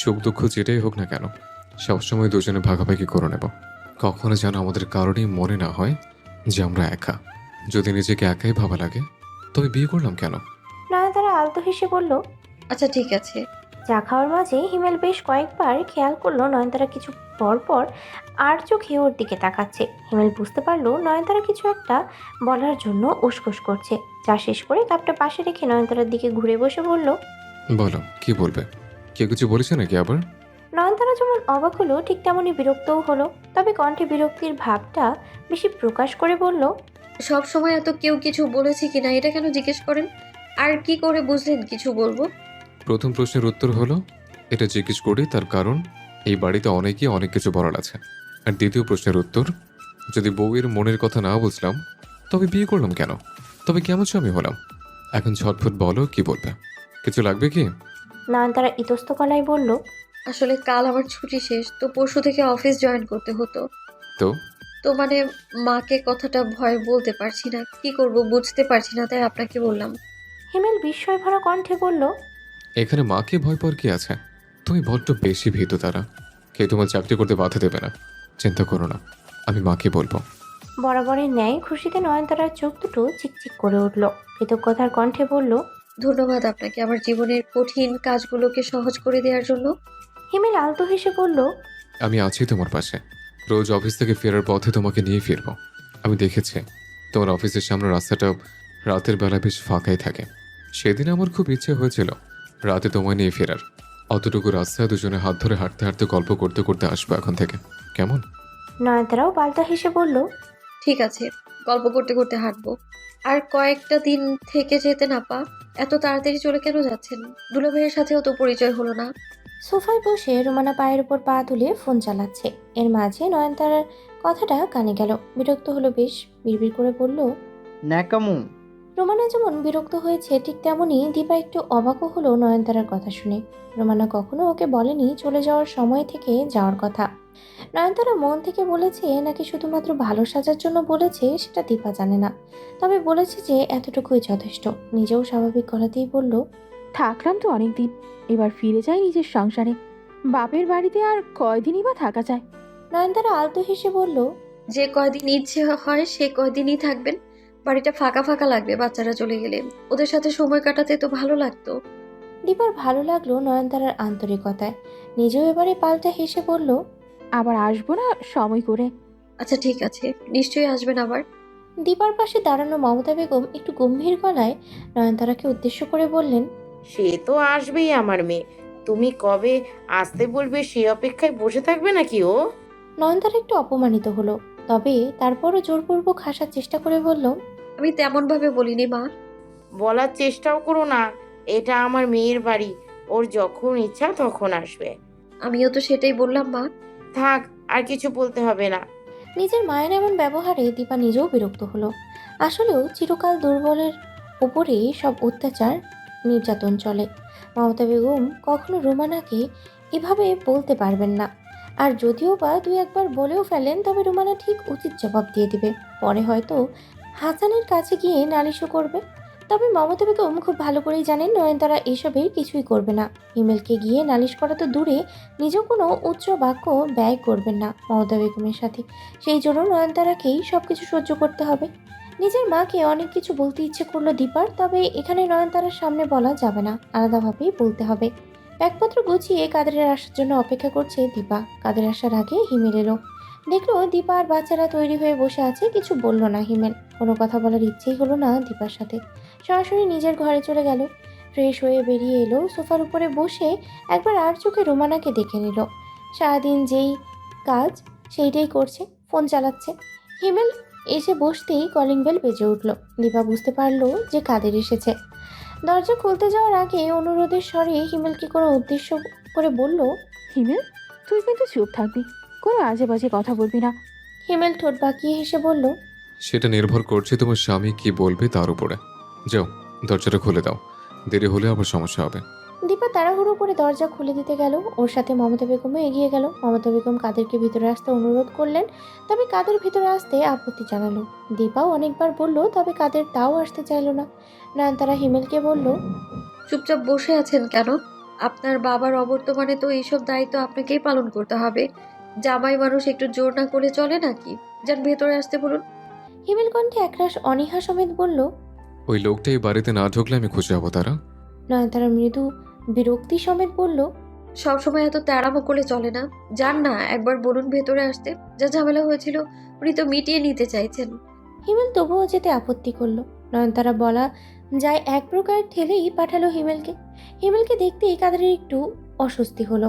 সুখ দুঃখ যেটাই হোক না কেন সবসময় দুজনে ভাগাভাগি করে নেব। কখনো যেন আমাদের কারোরই মনে না হয় যে আমরা একা। যদি নিজেকে একাই ভাবা লাগে তবে বিয়ে করলাম কেন? নয়নতারা আলতো হেসে বলল, আচ্ছা ঠিক আছে। চা খাওয়ার মাঝে হিমেল বেশ কয়েকবার খেয়াল করলো নয়নতারা কিছু পর পর আর চোখে ওর দিকে তাকাচ্ছে। হিমেল বুঝতে পারলো নয়নতারা কিছু একটা বলার জন্য উসখুস করছে। চা শেষ করে কাপটা পাশে রেখে নয়নতারার দিকে ঘুরে বসে বলল, বলো কি বলবে? কেউ কিছু বলেছে নাকি আবার? নয়নতারা যেমন অবাক হলো ঠিক তেমনই বিরক্তও হলো, তবে কণ্ঠে বিরক্তির ভাবটা বেশি প্রকাশ করে বলল, সব সময় এত কেউ কিছু বলেছে কিনা এটা কেন জিজ্ঞেস করেন? আর কি করে বুঝলেন কিছু বলবো? প্রথম প্রশ্নের উত্তর হলো এটা জিজ্ঞেস করি তার কারণ এই বাড়িতে অনেকেই অনেক কিছু বলার আছে। আর দ্বিতীয় প্রশ্নের উত্তর, যদি বউয়ের মনের কথা না বুঝলাম তবে বিয়ে করলাম কেন? তবে কেমন আমি হলাম? এখন ঝটফট বলো কি বলবে? কিছু লাগবে কি? নয়নতারা ইতস্ত গলায় বলল, আসলে কাল আমার ছুটি শেষ, তো পরশু থেকে অফিস জয়েন করতে হতো। তো তো মানে মাকে কথাটা ভয় বলতে পারছি না, কি করব বুঝতে পারছি না, তাই আপনাকে বললাম। হিমেল বিস্ময় ভরা কণ্ঠে বলল, এখানে মাকে ভয় পাওয়ার কি আছে? তুমি বড্ড বেশি ভীত তারা। কে তোমার চাকরি করতে বাধা দেবে না, চিন্তা করো না, আমি মাকে বলবো। বরাবরের ন্যায় খুশিতে নয়নতারার চোখ দুটো চিকচিক করে উঠল। কৃতজ্ঞতার কণ্ঠে বলল, ধন্যবাদ আপনাকে আমার জীবনের কঠিন কাজগুলোকে সহজ করে দেওয়ার জন্য। হিমেল আলতো হেসে বলল, আমি আছি তোমার পাশে। রোজ অফিস থেকে ফেরার পথে তোমাকে নিয়ে ফিরবো। আমি দেখেছি তোমার অফিসের সামনে রাস্তাটা রাতের বেলা বেশ ফাঁকাই থাকে। সেদিন আমার খুব ইচ্ছে হয়েছিল রাতে তোমায় নিয়ে ফেরার। অতটুকু রাস্তায় দুজনে হাত ধরে হাঁটতে হাঁটতে গল্প করতে করতে আসবো এখন থেকে, কেমন? নয়নতারাও পাল্টা হেসে বলল, ঠিক আছে, গল্প করতে করতে হাঁটবো। আর কয়েকটা দিন থেকে যেতে না পা, এত তাড়াতাড়ি চলে কেন যাচ্ছেন? দুলাভাইয়ের সাথেও তো পরিচয় হলো না। সোফায় বসে রোমানা পায়ের উপর পা তুলে ফোন চালাচ্ছে। এর মাঝে নয়নতারার কথাটা কানে গেল। বিরক্ত হলো বেশ, বিড়বিড় করে বলল, ন্যাকামু। রোমানা যেমন বিরক্ত হয়েছে ঠিক তেমনই দীপা একটু অবাকও হলো নয়নতারার কথা শুনে। রোমানা কখনো ওকে বলেনি চলে যাওয়ার সময় থেকে যাওয়ার কথা। নয়নতারা মন থেকে বলেছে নাকি শুধুমাত্র ভালো সাজার জন্য বলেছে সেটা দীপা জানে না, তবে বলেছে যে এতটুকুই যথেষ্ট। নিজেও স্বাভাবিক গলাতেই বলল, থাকলাম তো অনেক দিন, এবার ফিরে যাই নিজের সংসারে। বাপের বাড়িতে আর কয়দিনই বা থাকা যায়? নয়নতারা আলতো হেসে বলল, যে কয়দিন ইচ্ছে হয় সে কয়দিনই থাকবেন। বাড়িটা ফাঁকা ফাঁকা লাগবে বাচ্চারা চলে গেলে, ওদের সাথে সময় কাটাতে তো ভালো লাগতো। দীপার ভালো লাগলো নয়নতারার আন্তরিকতায়। নিজেও এবারে পাল্টা হেসে বলল, আবার আসবো না সময় করে। আচ্ছা ঠিক আছে, নিশ্চয়ই আসবেন আবার। দীপার পাশে দাঁড়ানো মমতা বেগম একটু গম্ভীর গলায় নয়নতারাকে উদ্দেশ্য করে বললেন, সে তো আসবেই আমার মেয়ে, তুমি কবে আসতে বলবে সে অপেক্ষায় বসে থাকবে নাকি ও? নয়নতারা একটু অপমানিত হলো, তবে তারপরও জোরপূর্বক হাসার চেষ্টা করে বলল, আমি তেমন ভাবে বলিনি মা। বলার চেষ্টাও করো না, এটা আমার মেয়ের বাড়ি, ওর যখন ইচ্ছা তখন আসবে। আমিও তো সেটাই বললাম মা। থাক, আর কিছু বলতে হবে না। নিজের মায়ের এমন ব্যবহারে দীপা নিজেও বিরক্ত হলো। আসলেও চিরকাল দুর্বলের উপরে সব অত্যাচার নির্যাতন চলে। মমতা বেগম কখনো রোমানাকে এভাবে বলতে পারবেন না। আর যদিও বা দুই একবার বলেও ফেলেন তবে রোমানা ঠিক উচিত জবাব দিয়ে দিবে। পরে হয়তো হাসানের কাছে গিয়ে নালিশও করবে। তবে মমতা বেগম খুব ভালো করেই জানেন নয়নতারা এসবের কিছুই করবে না। হিমেলকে গিয়ে নালিশ করা তো দূরে, নিজেও কোনো উচ্চ বাক্য ব্যয় করবেন না মমতা বেগমের সাথে। সেই জন্য নয়নতারাকেই সব কিছু সহ্য করতে হবে। নিজের মাকে অনেক কিছু বলতে ইচ্ছে করলো দীপার, তবে এখানে নয়নতারার সামনে বলা যাবে না, আলাদাভাবেই বলতে হবে। ব্যাগপত্র গুছিয়ে কাদেরের আসার জন্য অপেক্ষা করছে দীপা। কাদের আসার আগে হিমেল এলো। দেখলো দীপা আর বাচ্চারা তৈরি হয়ে বসে আছে, কিছু বলল না হিমেল। কোনো কথা বলার ইচ্ছেই হলো না দীপার সাথে। সরাসরি নিজের ঘরে চলে গেল। ফ্রেশ হয়ে বেরিয়ে এলো, সোফার উপরে বসে একবার আর চোখে রোমানাকে দেখে নিল। সারাদিন যেই কাজ সেইটাই করছে, ফোন চালাচ্ছে। হিমেল এসে বসতেই কলিং বেল বেজে উঠল। দীপা বুঝতে পারলো যে কাদের এসেছে। দরজা খুলতে যাওয়ার আগে অনুরোধের স্বরে হিমেলকে কোনো উদ্দেশ্য করে বলল, হিমেল, তুই কিন্তু চুপ থাকবি, কোনো আজে বাজে কথা বলবি না। হিমেল ঠোঁট বাঁকিয়ে হেসে বলল, সেটা নির্ভর করছে তোমার স্বামী কি বলবে তার উপরে। যাও দরজাটা খুলে দাও, দেরি হলে আবার সমস্যা হবে। দীপা তাড়াহুড়ো করে দরজা খুলে দিতে গেল। ওর সাথে মমতা বেগমও এগিয়ে গেল। মমতা বেগম কাদেরকে ভিতরে আসতে অনুরোধ করলেন, তবে কাদের ভিতরে আসতে আপত্তি জানালো। দীপাও অনেকবার বলল, তবে কাদের তাও আসতে চাইল না। নয়নতারা হিমেলকে বলল, চুপচাপ বসে আছেন কেন? আপনার বাবার অবর্তমানে তো এইসব দায়িত্ব আপনাকেই পালন করতে হবে। জামাই মানুষ একটু জোর না করে চলে নাকি? যান ভেতরে আসতে বলুন। হিমেল কণ্ঠে একরাশ অনীহা সমেত বলল। ওই লোকটা এই বাড়িতে না ঢুকলে আমি খুঁজে যাবো তারা। নয়নতারা মৃদু বিরক্তি সমেত বলল, সবসময় এত তেড়ামো করে চলে না। যান না, একবার বলুন ভেতরে আসতে। যা ঝামেলা হয়েছিল উনি তো মিটিয়ে নিতে চাইছেন। হিমেল তবুও যেতে আপত্তি করলো। নয়নতারা বলা যায় এক প্রকার ঠেলেই পাঠালো হিমেলকে। হিমেলকে দেখতেই কাদের একটু অস্বস্তি হলো।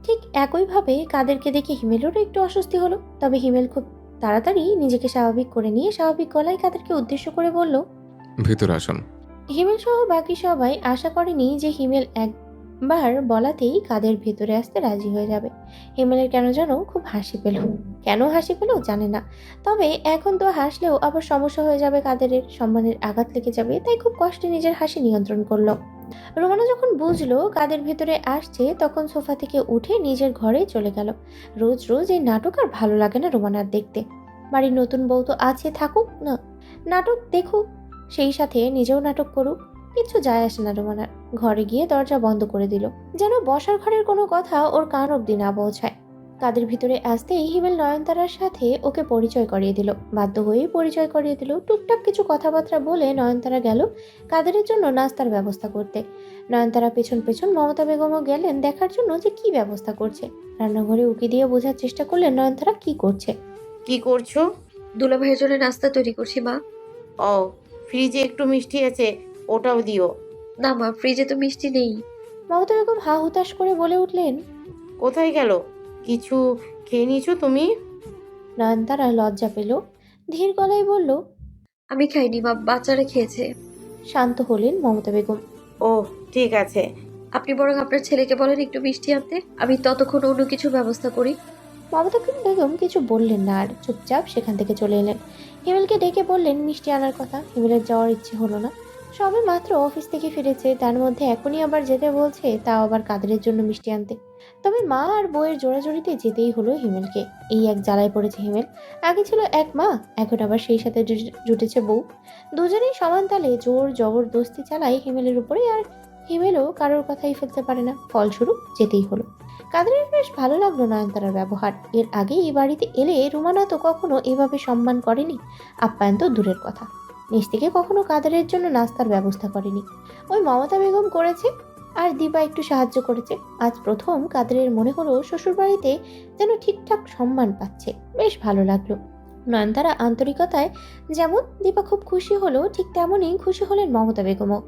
ঠিক একইভাবে কাদেরকে দেখে হিমেলেরও একটু অস্বস্তি হলো। তবে হিমেল খুব তাড়াতাড়ি নিজেকে স্বাভাবিক করে নিয়ে স্বাভাবিক গলায় কাদেরকে উদ্দেশ্য করে বলল। ভিতরে আসুন। হিমেল সহ বাকি সবাই আশা করেনি যে হিমেল একবার বলাতেই কাদের ভেতরে আসতে রাজি হয়ে যাবে। হিমেলের কেন যেন খুব হাসি পেল। কেন হাসি পেল জানে না, তবে এখন তো হাসলেও আবার সমস্যা হয়ে যাবে, কাদের সম্মানের আঘাত লেগে যাবে, তাই খুব কষ্টে নিজের হাসি নিয়ন্ত্রণ করলো। রোমানা যখন বুঝলো কাদের ভেতরে আসছে, তখন সোফা থেকে উঠে নিজের ঘরে চলে গেল। রোজ রোজ এই নাটক আর ভালো লাগে না রোমানার দেখতে। বাড়ির নতুন বউ তো আছে, থাকুক না, নাটক দেখুক, সেই সাথে নিজেও নাটক করুক, কিছু যায় আসে না রোমানার। ঘরে গিয়ে দরজা বন্ধ করে দিল, যেন বসার ঘরের কোনো কথা ওর কান অব্দি না পৌঁছায়। কাদের ভিতরে আসতেই হিমেল নয়নতারার সাথে ওকে পরিচয় করিয়ে দিল। বাধ্য হয়েই পরিচয় করিয়ে দিল। টুকটাক কিছু কথাবার্তা বলে নয়নতারা গেল কাদেরের জন্য নাস্তার ব্যবস্থা করতে। নয়নতারা পেছন পেছন মমতা বেগমও গেলেন দেখার জন্য যে কি ব্যবস্থা করছে। রান্নাঘরে উকি দিয়ে বোঝার চেষ্টা করলেন নয়নতারা কি করছে। কি করছো? দুলাভাইয়ের জন্য নাস্তা তৈরি করছি মা। ও, ফ্রিজে একটু মিষ্টি আছে, ওটাও দিও। না মা, ফ্রিজে তো মিষ্টি নেই। মমতা বেগম হা হুতাশ করে বলে উঠলেন। কোথায় গেল? কিছু খেয়ে নিয়েছো তুমি? নয়নতারা লজ্জা পেল, ধীর গলায় বলল। আমি খাইনি মা, বাচ্চারা খেয়েছে। শান্ত হলেন মমতা বেগম। ও, ঠিক আছে। আপনি বরং আপনার ছেলেকে বলেন একটু মিষ্টি আনতে, আমি ততক্ষণ অন্য কিছু ব্যবস্থা করি। মমতা বেগম কিছু বললেন না আর চুপচাপ সেখান থেকে চলে এলেন। হিমেলকে ডেকে বললেন মিষ্টি আনার কথা। হিমেলের যাওয়ার ইচ্ছে হলো না। সবে মাত্র অফিস থেকে ফিরেছে, তার মধ্যে এখনই আবার যেতে বলছে, তাও আবার কাদেরের জন্য মিষ্টি আনতে। তবে মা আর বউয়ের জোড়াজোড়িতে যেতেই হলো হিমেলকে। এই এক জ্বালায় পড়েছে হিমেল। আগে ছিল এক মা, এখন আবার সেই সাথে জুটেছে বউ। দুজনেই সমান তালে জোর জবরদস্তি চালায় হিমেলের উপরে, আর হিমেলও কারোর কথাই ফেলতে পারে না। ফলস্বরূপ যেতেই হলো। কাদেরের বেশ ভালো লাগলো নয়নতারার ব্যবহার। এর আগে এই বাড়িতে এলে রুমানা তো কখনো এভাবে সম্মান করেনি, আপ্যায়ন তো দূরের কথা। নিজ থেকে কখনো কাদেরের জন্য নাস্তার ব্যবস্থা করেনি। ওই মমতা বেগম করেছে, আর দীপা একটু সাহায্য করেছে। আজ প্রথম কাদেরের মনে হলো শ্বশুরবাড়িতে যেন ঠিকঠাক সম্মান পাচ্ছে। বেশ ভালো লাগলো। নয়নতারা আন্তরিকতায় যেমন দীপা খুব খুশি হলো, ঠিক তেমনই খুশি হলেন মমতা বেগমও।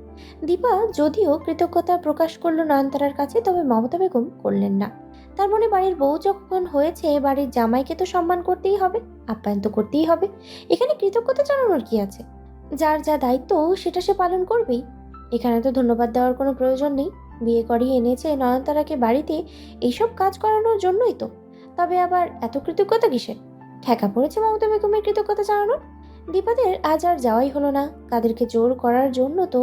দীপা যদিও কৃতজ্ঞতা প্রকাশ করলো নয়নতারার কাছে, তবে মমতা বেগম করলেন না। তার মনে বাড়ির বউ যখন হয়েছে, বাড়ির জামাইকে তো সম্মান করতেই হবে, আপ্যায়ন তো করতেই হবে। এখানে কৃতজ্ঞতা জানানোর কি আছে? যার যা দায়িত্ব সেটা সে পালন করবেই। এখানে তো ধন্যবাদ দেওয়ার কোনো প্রয়োজন নেই। বিয়ে করিয়ে এনেছে নয়নতারাকে বাড়িতে এইসব কাজ করানোর জন্যই তো। তবে আবার এত কৃতজ্ঞতা কিসের? ঠেকা পড়েছে মমতা বেগমের কৃতজ্ঞতা জানানোর। দীপাদের আজ আর যাওয়াই হলো না। কাদেরকে জোর করার জন্য তো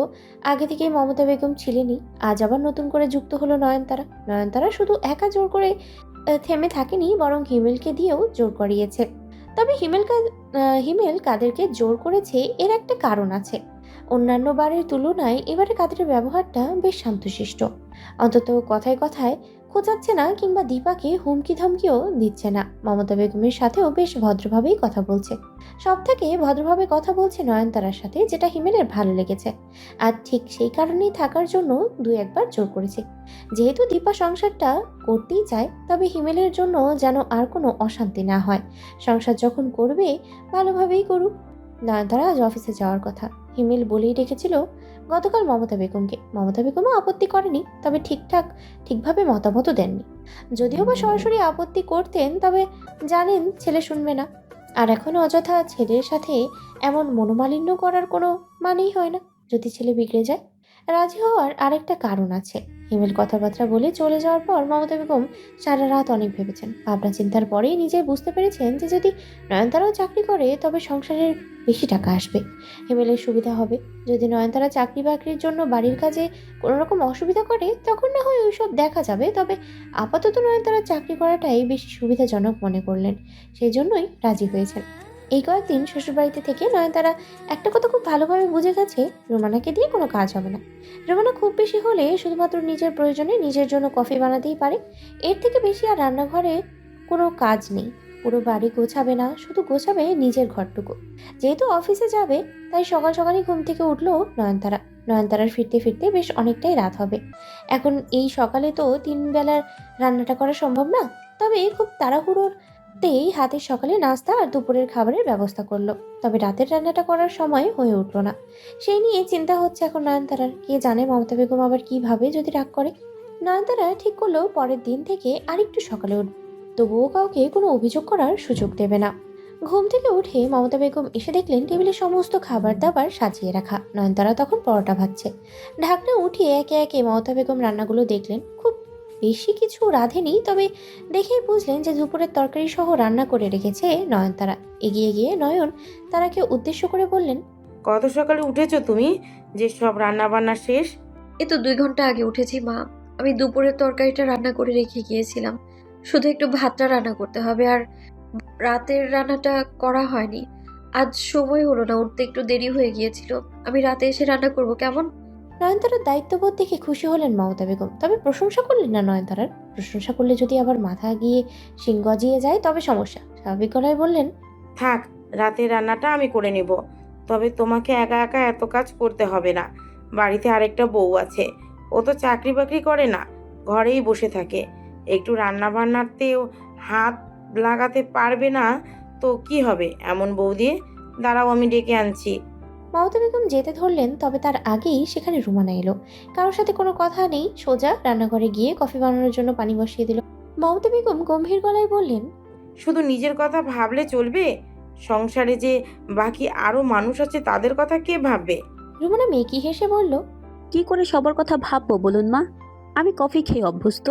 আগে থেকেই মমতা বেগম ছিলেনই। আজ আবার নতুন করে যুক্ত হলো নয়নতারা। নয়নতারা শুধু একা জোর করে থেমে থাকেনি, বরং হিমেলকে দিয়েও জোর করিয়েছে। তবে হিমেল কাদেরকে জোর করেছে এর একটা কারণ আছে। অন্যান্য বারের তুলনায় এবারে কাদেরের ব্যবহারটা বেশ শান্তশিষ্ট। অন্তত কথায় কথায় খোঁচাচ্ছে না, কিংবা দীপাকে হুমকি ধমকিও দিচ্ছে না। মমতা বেগমের সাথেও বেশ ভদ্রভাবেই কথা বলছে। সব থেকে ভদ্রভাবে কথা বলছে নয়নতারার সাথে, যেটা হিমেলের ভালো লেগেছে। আর ঠিক সেই কারণেই থাকার জন্য দুই একবার জোর করেছে। যেহেতু দীপা সংসারটা করতেই চায়, তবে হিমেলের জন্য যেন আর কোনো অশান্তি না হয়। সংসার যখন করবে ভালোভাবেই করুক। নয়নতারা আজ অফিসে যাওয়ার কথা হিমেল বলেই রেখেছিল গতকাল মমতা বেগমকে। মমতা বেগমও আপত্তি করেনি, তবে ঠিকভাবে মতামতও দেননি। যদিও বা সরাসরি আপত্তি করতেন, তবে জানেন ছেলে শুনবে না। আর এখন অযথা ছেলের সাথে এমন মনোমালিন্য করার কোনো মানেই হয় না। যদি ছেলে বিগড়ে যায়, রাজি হওয়ার আরেকটা কারণ আছে। হিমেল কথাবার্তা বলে চলে যাওয়ার পর মমতা বেগম সারা রাত অনেক ভেবেছেন। ভাবনা চিন্তার পরেই নিজে বুঝতে পেরেছেন যে যদি নয়নতারাও চাকরি করে, তবে সংসারের বেশি টাকা আসবে। হিমেলের সুবিধা হবে। যদি নয়নতারা চাকরি বাকরির জন্য বাড়ির কাজে কোনো রকম অসুবিধা করে তখন না হয় ওইসব দেখা যাবে, তবে আপাতত নয়নতারা চাকরি করাটাই বেশি সুবিধাজনক মনে করলেন। সেই জন্যই রাজি হয়েছেন। এই কয়েকদিন শ্বশুরবাড়িতে থেকে নয়নতারা একটা কথা খুব ভালোভাবে বুঝে গেছে, রোমানাকে দিয়ে কোনো কাজ হবে না। রোমানা খুব বেশি হলে শুধুমাত্র নিজের প্রয়োজনে নিজের জন্য কফি বানাতেই পারে, এর থেকে বেশি আর রান্নাঘরে কোনো কাজ নেই। পুরো বাড়ি গোছাবে না, শুধু গোছাবে নিজের ঘরটুকু। যেহেতু অফিসে যাবে তাই সকাল সকালই ঘুম থেকে উঠলো নয়নতারা। নয়নতারার ফিরতে ফিরতে বেশ অনেকটাই রাত হবে। এখন এই সকালে তো 3 বেলার রান্নাটা করা সম্ভব না, তবে খুব তাড়াহুড়োতেই হাতের সকালে নাস্তা আর দুপুরের খাবারের ব্যবস্থা করলো। তবে রাতের রান্নাটা করার সময় হয়ে উঠলো না। সেই নিয়ে চিন্তা হচ্ছে এখন নয়নতারার। কে জানে মমতা বেগম আবার কি ভাবে যদি রাগ করে। নয়নতারা ঠিক করলো পরের দিন থেকে আরেকটু সকালে উঠবে, তবুও কাউকে কোনো অভিযোগ করার সুযোগ দেবে না। ঘুম থেকে উঠে মমতা বেগম এসে দেখলেন টেবিলে সমস্ত খাবার দাবার সাজিয়ে রাখা। নয়নতারা তখন পরোটা ভাজছে। ঢাকনা উঠিয়ে একে একে মমতা বেগম রান্নাগুলো দেখলেন। খুব বেশি কিছু রাঁধেনি, তবে দেখেই বুঝলেন যে দুপুরের তরকারি সহ রান্না করে রেখেছে নয়নতারা। এগিয়ে গিয়ে নয়ন তারাকে উদ্দেশ্য করে বললেন, কত সকালে উঠেছো তুমি যে সব রান্না বান্না শেষ? এই তো 2 ঘন্টা আগে উঠেছি মা। আমি দুপুরের তরকারিটা রান্না করে রেখে গিয়েছিলাম, শুধু একটু ভাতটা রান্না করতে হবে, আর রাতের রান্নাটা করা হয়নি। আজ সময় হলো না, উঠতে একটু দেরি হয়ে গিয়েছিল। আমি রাতে এসে রান্না করব, কেমন? নয়নতারার দায়িত্ববোধ দেখে খুশি হলেন মমতা বেগম, তবে প্রশংসা করলেন না নয়নতারার। প্রশংসা করলে যদি আবার মাথা গিয়ে শিং গজিয়ে যায় তবে সমস্যা। স্বাভাবিক গলায় বললেন, থাক, রাতের রান্নাটা আমি করে নেব। তবে তোমাকে একা একা এত কাজ করতে হবে না। বাড়িতে আরেকটা বউ আছে, ও তো চাকরি বাকরি করে না, ঘরেই বসে থাকে। একটু রান্না বান্নাতেও হাত লাগাতে পারবে না তো কি হবে এমন বউ দিয়ে? দাঁড়াও, আমি ডেকে আনছি। মমতা বেগম যেতে ধরলেন, তবে তার আগেই সেখানে রুমানা এলো। কারোর সাথে কোনো কথা নেই, সোজা রান্নাঘরে গিয়ে কফি বানানোর জন্য পানি বসিয়ে দিল। মমতা বেগম গম্ভীর গলায় বললেন, শুধু নিজের কথা ভাবলে চলবে? সংসারে যে বাকি আরো মানুষ আছে তাদের কথা কে ভাববে? রুমানা মেকি হেসে বলল, কি করে সবার কথা ভাববো বলুন মা? আমি কফি খেয়ে অভ্যস্ত,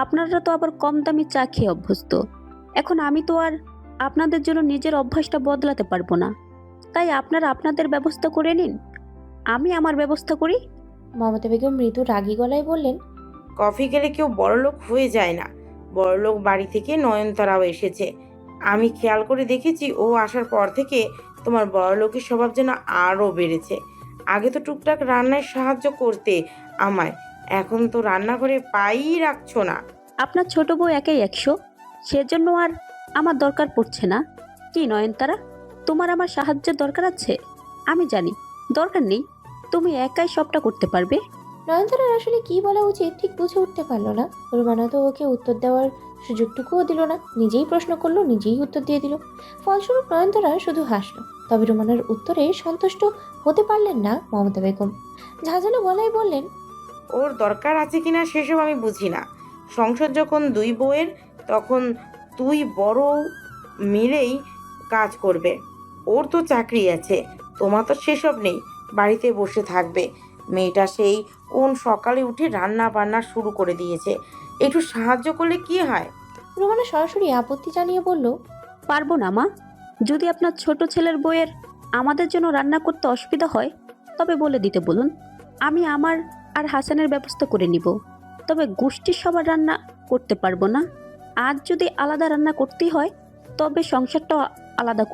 আপনারা তো আবার কম দামি চা খেয়ে অভ্যস্ত। এখন আমি তো আর আপনাদের জন্য নিজের অভ্যাসটা বদলাতে পারবো না, তাই আপনারা আপনাদের ব্যবস্থা করে নিন, আমি আমার ব্যবস্থা করি। মমতা বেগম মৃদু রাগী গলায় বললেন, কফি খেলে কেউ বড়লোক হয়ে যায় না। বড়লোক বাড়ি থেকে নয়নতারাও এসেছে। আমি খেয়াল করে দেখেছি, ও আসার পর থেকে তোমার বড়লোকের স্বভাব যেন আরও বেড়েছে। আগে তো টুকটাক রান্নায় সাহায্য করতে আমায়, এখন তো রান্নাঘরে পাই রাখছো না। আপনার ছোট বউ একাই 100, সেজন্য আর আমার দরকার পড়ছে না। কি নয়নতারা, তোমার আমার সাহায্যের দরকার আছে? আমি জানি দরকার নেই, তুমি একাই সবটা করতে পারবে। নয়নতারার আসলে কি বলা উচিত ঠিক বুঝে উঠতে পারল না। রুমানা তো ওকে উত্তর দেওয়ার সুযোগটুকুও দিল না, নিজেই প্রশ্ন করলো, নিজেই উত্তর দিয়ে দিল। ফলস্বরূপ নয়নতারা শুধু হাসলো। তবে রুমানার উত্তরে সন্তুষ্ট হতে পারলেন না মমতা বেগম। ঝাঁঝালো গলায় বললেন, ওর দরকার আছে কিনা সেসব আমি বুঝি না। সংসার যখন 2 বউয়ের, তখন 2 বড় মিলেই কাজ করবে। ওর তো চাকরি আছে, তোমার তো সেসব নেই, বাড়িতে বসে থাকবে। মেয়েটা সেই কোন সকালে উঠে রান্না বান্না শুরু করে দিয়েছে, একটু সাহায্য করলে কি হয়? রুমানা সরাসরি আপত্তি জানিয়ে বলল, পারবো না মা। যদি আপনার ছোট ছেলের বউয়ের আমাদের জন্য রান্না করতে অসুবিধা হয় তবে বলে দিতে বলুন, আমি আমার আর হাসানের ব্যবস্থা করে নিব। তবে গোষ্ঠীর সবার রান্না করতে পারবো না। আজ যদি আলাদা রান্না করতেই হয় তবে সংসারটা আলাদা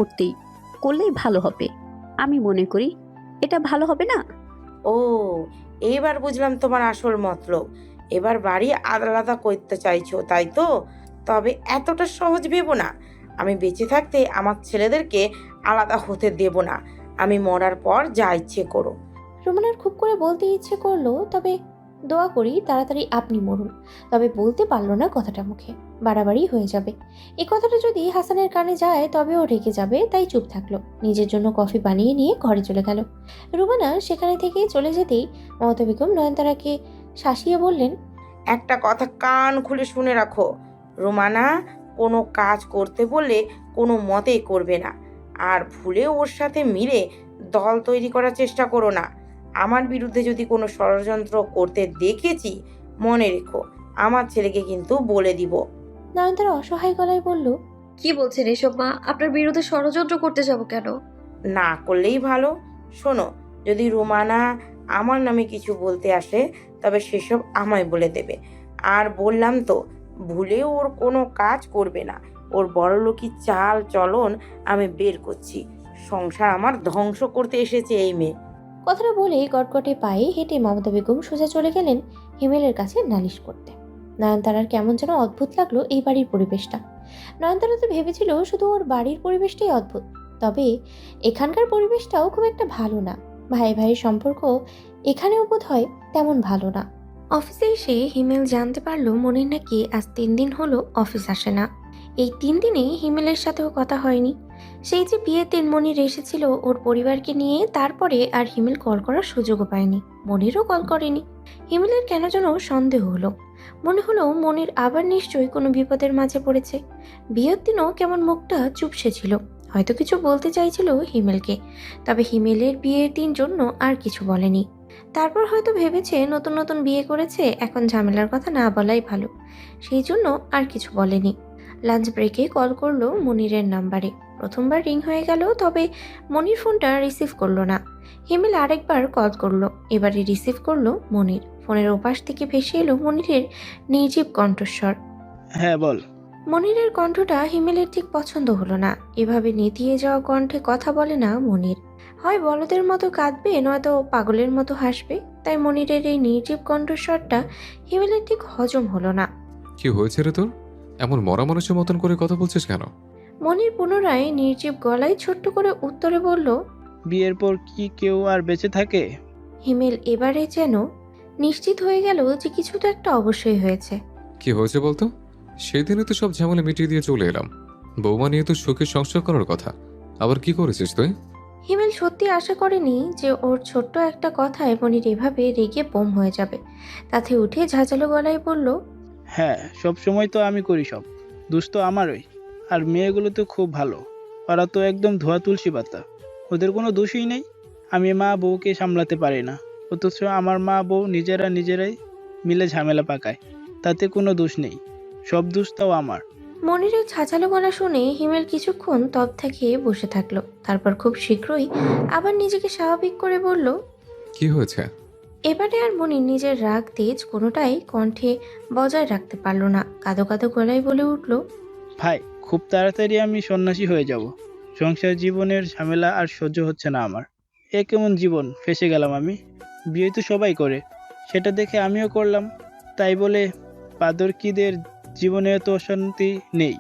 করলেই ভালো হবে। আমি মনে করি এটা ভালো হবে না? ও, এইবার বুঝলাম তোমার আসল মতলব। এবার বাড়ি আলাদা করতে চাইছো, তাই তো? তবে এতটা সহজ ভেবো না। আমি বেঁচে থাকতে আমার ছেলেদেরকে আলাদা হতে দেব না। আমি মরার পর যা ইচ্ছে করো। রুমানার খুব করে বলতে ইচ্ছে করলো, তবে দোয়া করি তাড়াতাড়ি আপনি মরুন। তবে বলতে পারলো না কথাটা মুখে, বাড়াবাড়ি হয়ে যাবে। এই কথাটা যদি হাসানের কানে যায় তবে ও রেগে যাবে, তাই চুপ থাকলো। নিজের জন্য কফি বানিয়ে নিয়ে ঘরে চলে গেল। রুমানা সেখানে থেকে চলে যেতেই মমতা বেগম নয়নতারাকে শাসিয়ে বললেন, একটা কথা কান খুলে শুনে রাখো, রোমানা কোনো কাজ করতে বললে কোনো মতেই করবে না। আর ভুলে ওর সাথে মিলে দল তৈরি করার চেষ্টা করো না। আমার বিরুদ্ধে যদি কোনো ষড়যন্ত্র করতে দেখেছি, মনে রেখো আমার ছেলেকে কিন্তু বলে দিব। নয়নতারা অসহায় গলায় বলল, কি বলছেন এসব মা? আপনার বিরুদ্ধে ষড়যন্ত্র করতে যাব কেন? না করলেই ভালো। শোনো, যদি রুমানা আমার নামে কিছু বলতে আসে তবে সেসব আমায় বলে দেবে। আর বললাম তো, ভুলেও ওর কোনো কাজ করবে না। ওর বড়লোকি চাল চলন আমি বের করছি। সংসার আমার ধ্বংস করতে এসেছে এই মেয়ে। কথাটা বলেই গটগটে পায়ে হেঁটে মমতা বেগম সোজা চলে গেলেন হিমেলের কাছে নালিশ করতে। নয়নতারার কেমন যেন অদ্ভুত লাগলো এই বাড়ির পরিবেশটা। নয়নতারা তো ভেবেছিল শুধু ওর বাড়ির পরিবেশটাই অদ্ভুত, তবে এখানকার পরিবেশটাও খুব একটা ভালো না। ভাই ভাইয়ের সম্পর্ক এখানেও বোধ হয় তেমন ভালো না। অফিসে এসে হিমেল জানতে পারলো মনির নাকি আজ 3 দিন হলো অফিস আসে না। এই 3 দিনে হিমেলের সাথেও কথা হয়নি। সেই যে বিয়ের দিন মনির এসেছিল ওর পরিবারকে নিয়ে, তারপরে আর হিমেল কল করার সুযোগও পায়নি, মনিরও কল করেনি। হিমেলের কেন যেন সন্দেহ হলো। মনে হলো মনির আবার নিশ্চয়ই কোনো বিপদের মাঝে পড়েছে। বিয়ের দিনও কেমন মুখটা চুপসে ছিল, হয়তো কিছু বলতে চাইছিল হিমেলকে, তবে হিমেলের বিয়ের দিন জন্য আর কিছু বলেনি। তারপর হয়তো ভেবেছে নতুন নতুন বিয়ে করেছে, এখন ঝামেলার কথা না বলাই ভালো, সেই জন্য আর কিছু বলেনি। লাঞ্চ ব্রেকে কল করলো মনিরের নাম্বারে। প্রথমবার রিং হয়ে গেল, তবে মনির ফোনটা রিসিভ করলো না। হিমেল আরেকবার কল করলো, এবারে রিসিভ করলো মনির। ফোনের ওপাশ থেকে ভেসে এলো মনিরের নির্জীব কণ্ঠস্বর। হ্যাঁ বল। মনিরের কণ্ঠটা হিমেলের ঠিক পছন্দ হলো না। এভাবে নেতিয়ে যাওয়া কণ্ঠে কথা বলে না মনির, হয় বলদের মতো কাঁদবে নয়তো পাগলের মতো হাসবে। তাই মনিরের এই নির্জীব কণ্ঠস্বরটা হিমেলের ঠিক হজম হলো না। কি হয়েছে রে তোর? এমন মরা মানুষের মতন করে কথা বলছিস কেন? মনির পুনরায় নির্জীব গলায় ছোট্ট করে উত্তরে বলল, বিয়ের পর কি কেউ আর বেঁচে থাকে? হিমেল এবারে যেন নিশ্চিত হয়ে গেল যে কিছু তো একটা অবশ্যই হয়েছে। কি হয়েছে বলতো? সেদিনে তো সব ঝামেলা মিটিয়ে দিয়ে চলে এলাম। বৌমা নিয়ে তো সুখে সংসার করার কথা, আবার কি করেছিস তুই? হিমেল সত্যি আশা করেনি যে ওর ছোট্ট একটা কথায় মনির এভাবে রেগে বোম হয়ে যাবে। তাতে উঠে ঝাঁঝালো গলায় বলল, হ্যাঁ, সব সময় তো আমি করি সব। দোষ তো আমারই। আর মেয়েগুলো তো খুব ভালো, ওরা তো একদম ধোয়া তুলসী পাতা, ওদের কোনো দোষই নেই। আমি মা বউকে সামলাতে পারি না, অথচ আমার মা বউ নিজেরাই মিলে ঝামেলা পাকায়, তাতে কোনো দোষ নেই, সব দোষটাও আমার। মনিরের ঝাঁঝালো গলা শুনে হিমেল কিছুক্ষণ তথ্যা খেয়ে বসে থাকলো। তারপর খুব শীঘ্রই আবার নিজেকে স্বাভাবিক করে বলল। কি হয়েছে? এবারে আর মনির নিজের রাগ তেজ কোনোটাই কণ্ঠে বজায় রাখতে পারল না। কাঁদো কাঁদো গলায় বলে উঠল, ভাই, খুব তাড়াতাড়ি আমি সন্ন্যাসী হয়ে যাব। সংসার জীবনের ঝামেলা আর সহ্য হচ্ছে না আমার। এ কেমন জীবন, ফেঁসে গেলাম আমি। বিয়ে তো সবাই করে, সেটা দেখে আমিও করলাম, তাই বলে পাদরকিদের জীবনে এত অশান্তি নেই।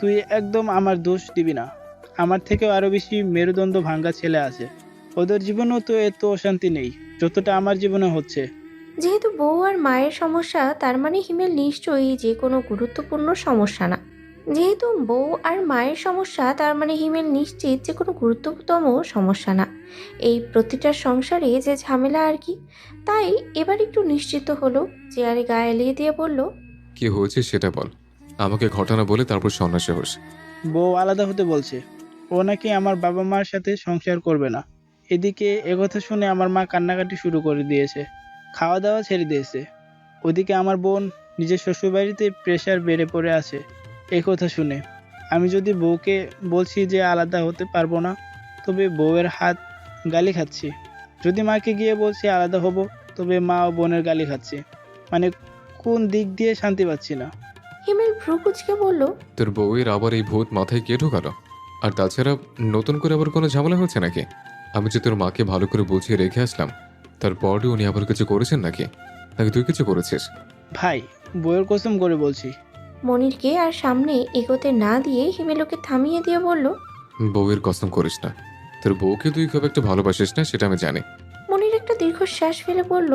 তুই একদম আমার দোষ দিবি না। আমার থেকেও আরও বেশি মেরুদণ্ড ভাঙ্গা ছেলে আছে, ওদের জীবনেও তো এত অশান্তি নেই যতটা আমার জীবনে হচ্ছে। যেহেতু বউ আর মায়ের সমস্যা, তার মানে হিমেল নিশ্চয়ই যে কোনো গুরুত্বপূর্ণ সমস্যা না। যেহেতু বউ আর মায়ের সমস্যা, তার মানে হিমেল নিশ্চিত যে কোনো গুরুত্বতম সমস্যা না। এই প্রতিটা সংসারে যে ঝামেলা আর কি। তাই এবার একটু নিশ্চিত হলো, চেয়ারে গায়ে এলিয়ে দিয়ে বলল, কি হয়েছে সেটা বল। আমাকে ঘটনা বলে তারপর সন্ন্যাসী হোস। বউ আলাদা হতে বলছে, ও নাকি আমার বাবা মার সাথে সংসার করবে না। এদিকে একথা শুনে আমার মা কান্নাকাটি শুরু করে দিয়েছে, খাওয়া দাওয়া ছেড়ে দিয়েছে। ওদিকে আমার বোন নিজের শ্বশুরবাড়িতে প্রেশার বেড়ে পড়ে আছে। এই কথা শুনে আমি যদি বউকে বলছি যে আলাদা হতে পারবো না, তবে বউয়ের হাত গালি খাচ্ছি। যদি মাকে গিয়ে বলছি আলাদা হব, তবে মা ও বোনের গালি খাচ্ছি। মানে কোন দিক দিয়ে শান্তি পাচ্ছি না। হিমেল ভ্রু কুচকে বলল, তোর বউয়ের আবার এই ভূত মাথায় কে ঢোকালো? আর তাছাড়া নতুন করে আবার কোনো ঝামেলা হচ্ছে নাকি? আমি যে তোর মাকে ভালো করে বুঝিয়ে রেখে আসলাম, তারপরে উনি আবার কিছু করেছেন নাকি তুই কিছু করেছিস? ভাই, বউয়ের কসম করে বলছি। মনিরকে আর সামনে এগোতে না দিয়ে হিমেল ওকে থামিয়ে দিয়ে বলল, বউয়ের কসম করিস না। তোর বউকে তুই খুব একটা ভালোবাসিস না, সেটা আমি জানি। মনির একটা দীর্ঘশ্বাস ফেলে বলল,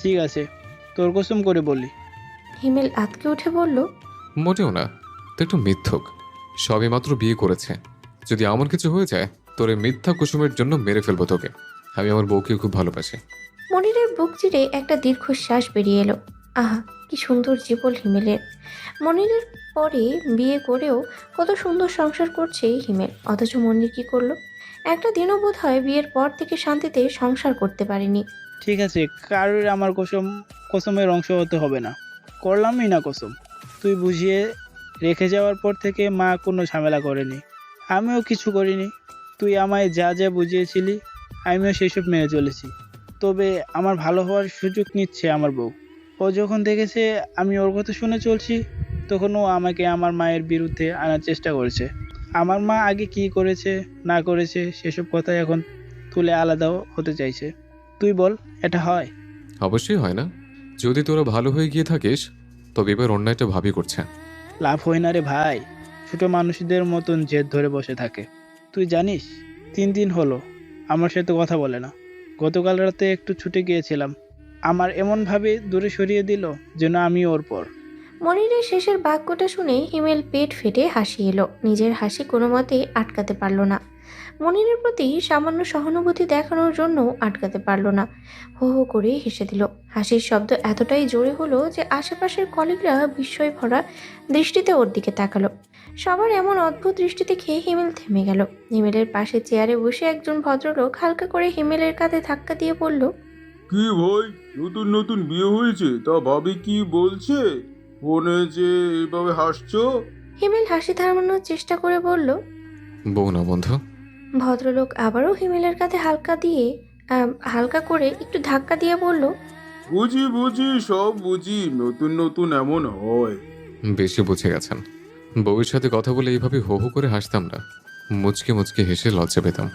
ঠিক আছে, তোর কসম করে বলি। হিমেল আতকে উঠে বলল, মোটেও না, তো একটু মিথ্যুক। সবে মাত্র বিয়ে করেছে। যদি আমার কিছু হয়ে যায়, তোর এই মিথ্যা কুসুমের জন্য মেরে ফেলবো তোকে। আমি আমার বউকে খুব ভালোবাসি। মনিরের বুক চিরে একটা দীর্ঘশ্বাস বেরিয়ে এলো। আহা, কি সুন্দর জীবন হিমেলের। মনিরের পরে বিয়ে করেও কত সুন্দর সংসার করছে হিমেল, অথচ মনির কি করলো? একটা দিনও বোধ হয় বিয়ের পর থেকে শান্তিতে সংসার করতে পারেনি। ঠিক আছে, কারোর আমার কসমের অংশ হতে হবে না। করলামই না কসম। তুই বুঝিয়ে রেখে যাওয়ার পর থেকে মা কোনো ঝামেলা করেনি, আমিও কিছু করিনি। তুই আমায় যা যা বুঝিয়েছিলি আমিও সেসব মেনে চলেছি। তবে আমার ভালো হওয়ার সুযোগ নিচ্ছে আমার বউ। ও যখন দেখেছে আমি ওর কথা শুনে চলছি, তখন ও আমাকে আমার মায়ের বিরুদ্ধে আনার চেষ্টা করেছে। আমার মা আগে কি করেছে না করেছে সেসব কথা এখন তুলে আলাদাও হতে চাইছে। তুই বল, এটা হয়? অবশ্যই হয় না। যদি তোরা ভালো হয়ে গিয়ে থাকিস, তবে এবার অন্যায়টা ভাবি করছে। লাভ হয় না রে ভাই, ছোট মানুষদের মতন জেদ ধরে বসে থাকে। তুই জানিস 3 দিন হলো আমার সাথে কথা বলে না। গতকাল রাতে একটু ছুটে গিয়েছিলাম, আমার এমনভাবে দূরে সরিয়ে দিল যেন আমি ওর পর। মনিরের শেষের বাক্যটা শুনে হিমেল পেট ফেটে হাসি এলো। নিজের হাসি কোনো মতেই আটকাতে পারল না। মনিরের প্রতি সামান্য সহানুভূতি দেখানোর জন্য আটকাতে পারল না। হো হো করে হেসে দিল। হাসির শব্দ এতটাই জোরে হলো যে আশেপাশের কলিগরা বিস্ময় ভরা দৃষ্টিতে ওর দিকে তাকালো। সবার এমন অদ্ভুত দৃষ্টি দেখে হিমেল থেমে গেল। হিমেলের পাশে চেয়ারে বসে একজন ভদ্রলোক হালকা করে হিমেলের কাঁধে ধাক্কা দিয়ে বলল, কি ভাই, নতুন নতুন বিয়ে হয়েছে তা ভাবি কি বলছে? ফোনে যে এইভাবে হাসছো? হিমেল হাসি থামানোর চেষ্টা করে বলল। বউ না বন্ধু। ভদ্রলোক আবারও হিমেলের কাঁধে হালকা করে একটু ধাক্কা দিয়ে বলল, বুঝি বুঝি, সব বুঝি, নতুন নতুন এমন হয়। বেশি বুঝে গেছেন। বউয়ের সাথে কথা বলে এইভাবে হো হো করে হাসতাম না, মুচকে মুচকে হেসে লজ্জা পেতাম।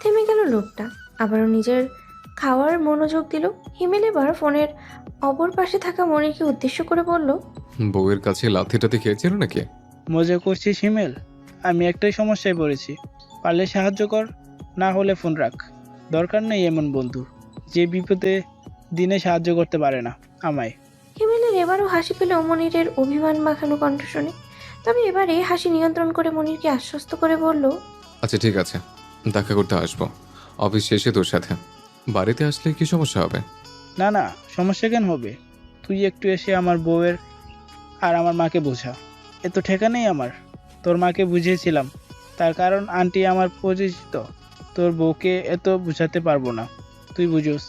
থেমে গেল লোকটা। আবারও নিজের খাওয়ার মনোযোগ দিল। হিমেল এবার ফোনের অপর পাশে থাকা মনিরকে উদ্দেশ্য করে বলল, বউয়ের কাছে লাথিটাতে খেয়েছিল নাকি? মজা করছিস হিমেল? আমি একটাই সমস্যায় পড়েছি, পারলে সাহায্য কর, না হলে ফোন রাখ। দরকার নেই এমন বন্ধু যে বিপদে দিনে সাহায্য করতে পারে না আমায়। হিমেলের এবারও হাসি পেল মনিরের অভিমান মাখানো কণ্ঠ শুনে। তবে এবারে হাসি নিয়ন্ত্রণ করে মনিরকে আশ্বস্ত করে বলল, আচ্ছা ঠিক আছে, দেখা করতে আসবো অফিস শেষে তোর সাথে। বাড়িতে আসলে কি সমস্যা হবে? না না, সমস্যা কেন হবে? তুই একটু এসে আমার বউয়ের আর আমার মাকে বোঝা। এত ঠেকা নেই আমার। তোর মাকে বুঝিয়েছিলাম, তার কারণ আন্টি আমার পরিচিত। তোর বউকে এত বুঝাতে পারবো না, তুই বুঝোস।